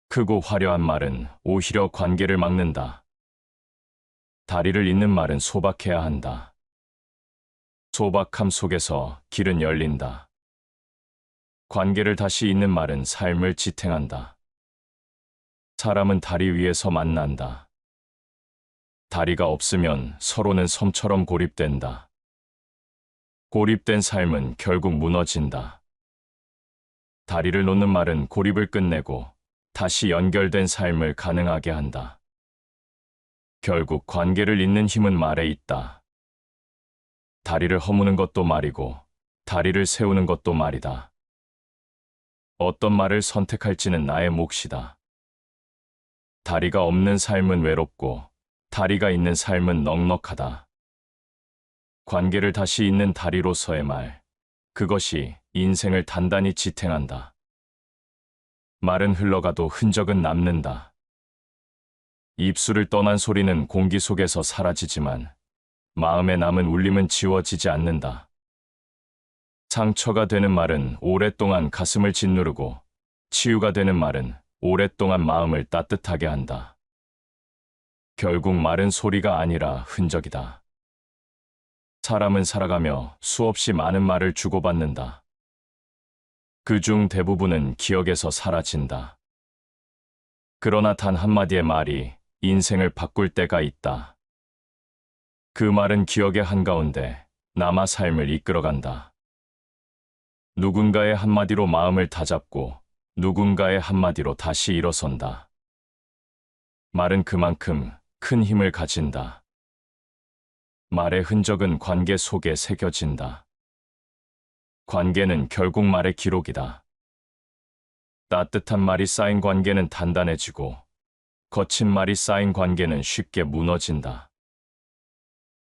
크고 화려한 말은 오히려 관계를 막는다. 다리를 잇는 말은 소박해야 한다. 소박함 속에서 길은 열린다. 관계를 다시 잇는 말은 삶을 지탱한다. 사람은 다리 위에서 만난다. 다리가 없으면 서로는 섬처럼 고립된다. 고립된 삶은 결국 무너진다. 다리를 놓는 말은 고립을 끝내고 다시 연결된 삶을 가능하게 한다. 결국 관계를 잇는 힘은 말에 있다. 다리를 허무는 것도 말이고 다리를 세우는 것도 말이다. 어떤 말을 선택할지는 나의 몫이다. 다리가 없는 삶은 외롭고 다리가 있는 삶은 넉넉하다. 관계를 다시 잇는 다리로서의 말, 그것이 인생을 단단히 지탱한다. 말은 흘러가도 흔적은 남는다. 입술을 떠난 소리는 공기 속에서 사라지지만 마음에 남은 울림은 지워지지 않는다. 상처가 되는 말은 오랫동안 가슴을 짓누르고 치유가 되는 말은 오랫동안 마음을 따뜻하게 한다. 결국 말은 소리가 아니라 흔적이다. 사람은 살아가며 수없이 많은 말을 주고받는다. 그중 대부분은 기억에서 사라진다. 그러나 단 한마디의 말이 인생을 바꿀 때가 있다. 그 말은 기억의 한가운데 남아 삶을 이끌어간다. 누군가의 한마디로 마음을 다잡고 누군가의 한마디로 다시 일어선다. 말은 그만큼 큰 힘을 가진다. 말의 흔적은 관계 속에 새겨진다. 관계는 결국 말의 기록이다. 따뜻한 말이 쌓인 관계는 단단해지고 거친 말이 쌓인 관계는 쉽게 무너진다.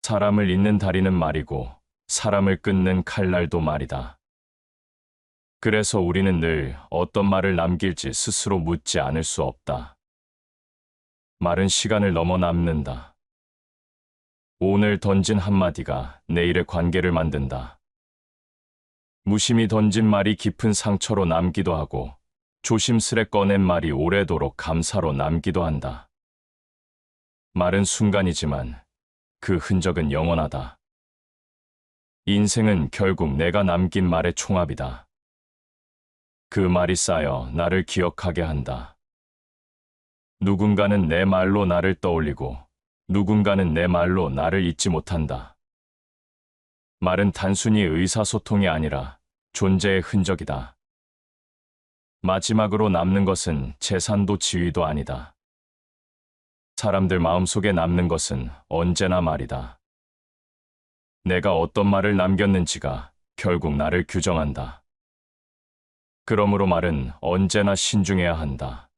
사람을 잇는 다리는 말이고 사람을 끊는 칼날도 말이다. 그래서 우리는 늘 어떤 말을 남길지 스스로 묻지 않을 수 없다. 말은 시간을 넘어 남는다. 오늘 던진 한마디가 내일의 관계를 만든다. 무심히 던진 말이 깊은 상처로 남기도 하고 조심스레 꺼낸 말이 오래도록 감사로 남기도 한다. 말은 순간이지만 그 흔적은 영원하다. 인생은 결국 내가 남긴 말의 총합이다. 그 말이 쌓여 나를 기억하게 한다. 누군가는 내 말로 나를 떠올리고 누군가는 내 말로 나를 잊지 못한다. 말은 단순히 의사소통이 아니라 존재의 흔적이다. 마지막으로 남는 것은 재산도 지위도 아니다. 사람들 마음속에 남는 것은 언제나 말이다. 내가 어떤 말을 남겼는지가 결국 나를 규정한다. 그러므로 말은 언제나 신중해야 한다.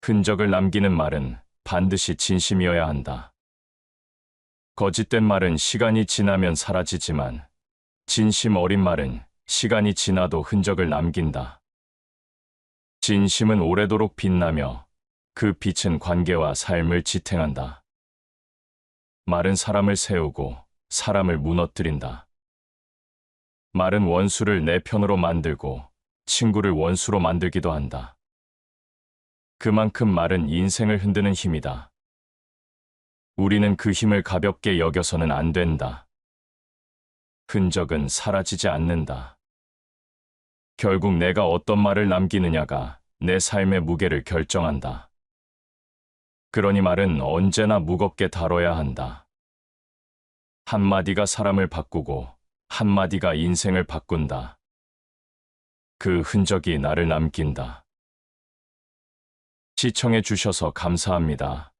흔적을 남기는 말은 반드시 진심이어야 한다. 거짓된 말은 시간이 지나면 사라지지만 진심 어린 말은 시간이 지나도 흔적을 남긴다. 진심은 오래도록 빛나며 그 빛은 관계와 삶을 지탱한다. 말은 사람을 세우고 사람을 무너뜨린다. 말은 원수를 내 편으로 만들고 친구를 원수로 만들기도 한다. 그만큼 말은 인생을 흔드는 힘이다. 우리는 그 힘을 가볍게 여겨서는 안 된다. 흔적은 사라지지 않는다. 결국 내가 어떤 말을 남기느냐가 내 삶의 무게를 결정한다. 그러니 말은 언제나 무겁게 다뤄야 한다. 한마디가 사람을 바꾸고 한마디가 인생을 바꾼다. 그 흔적이 나를 남긴다. 시청해 주셔서 감사합니다.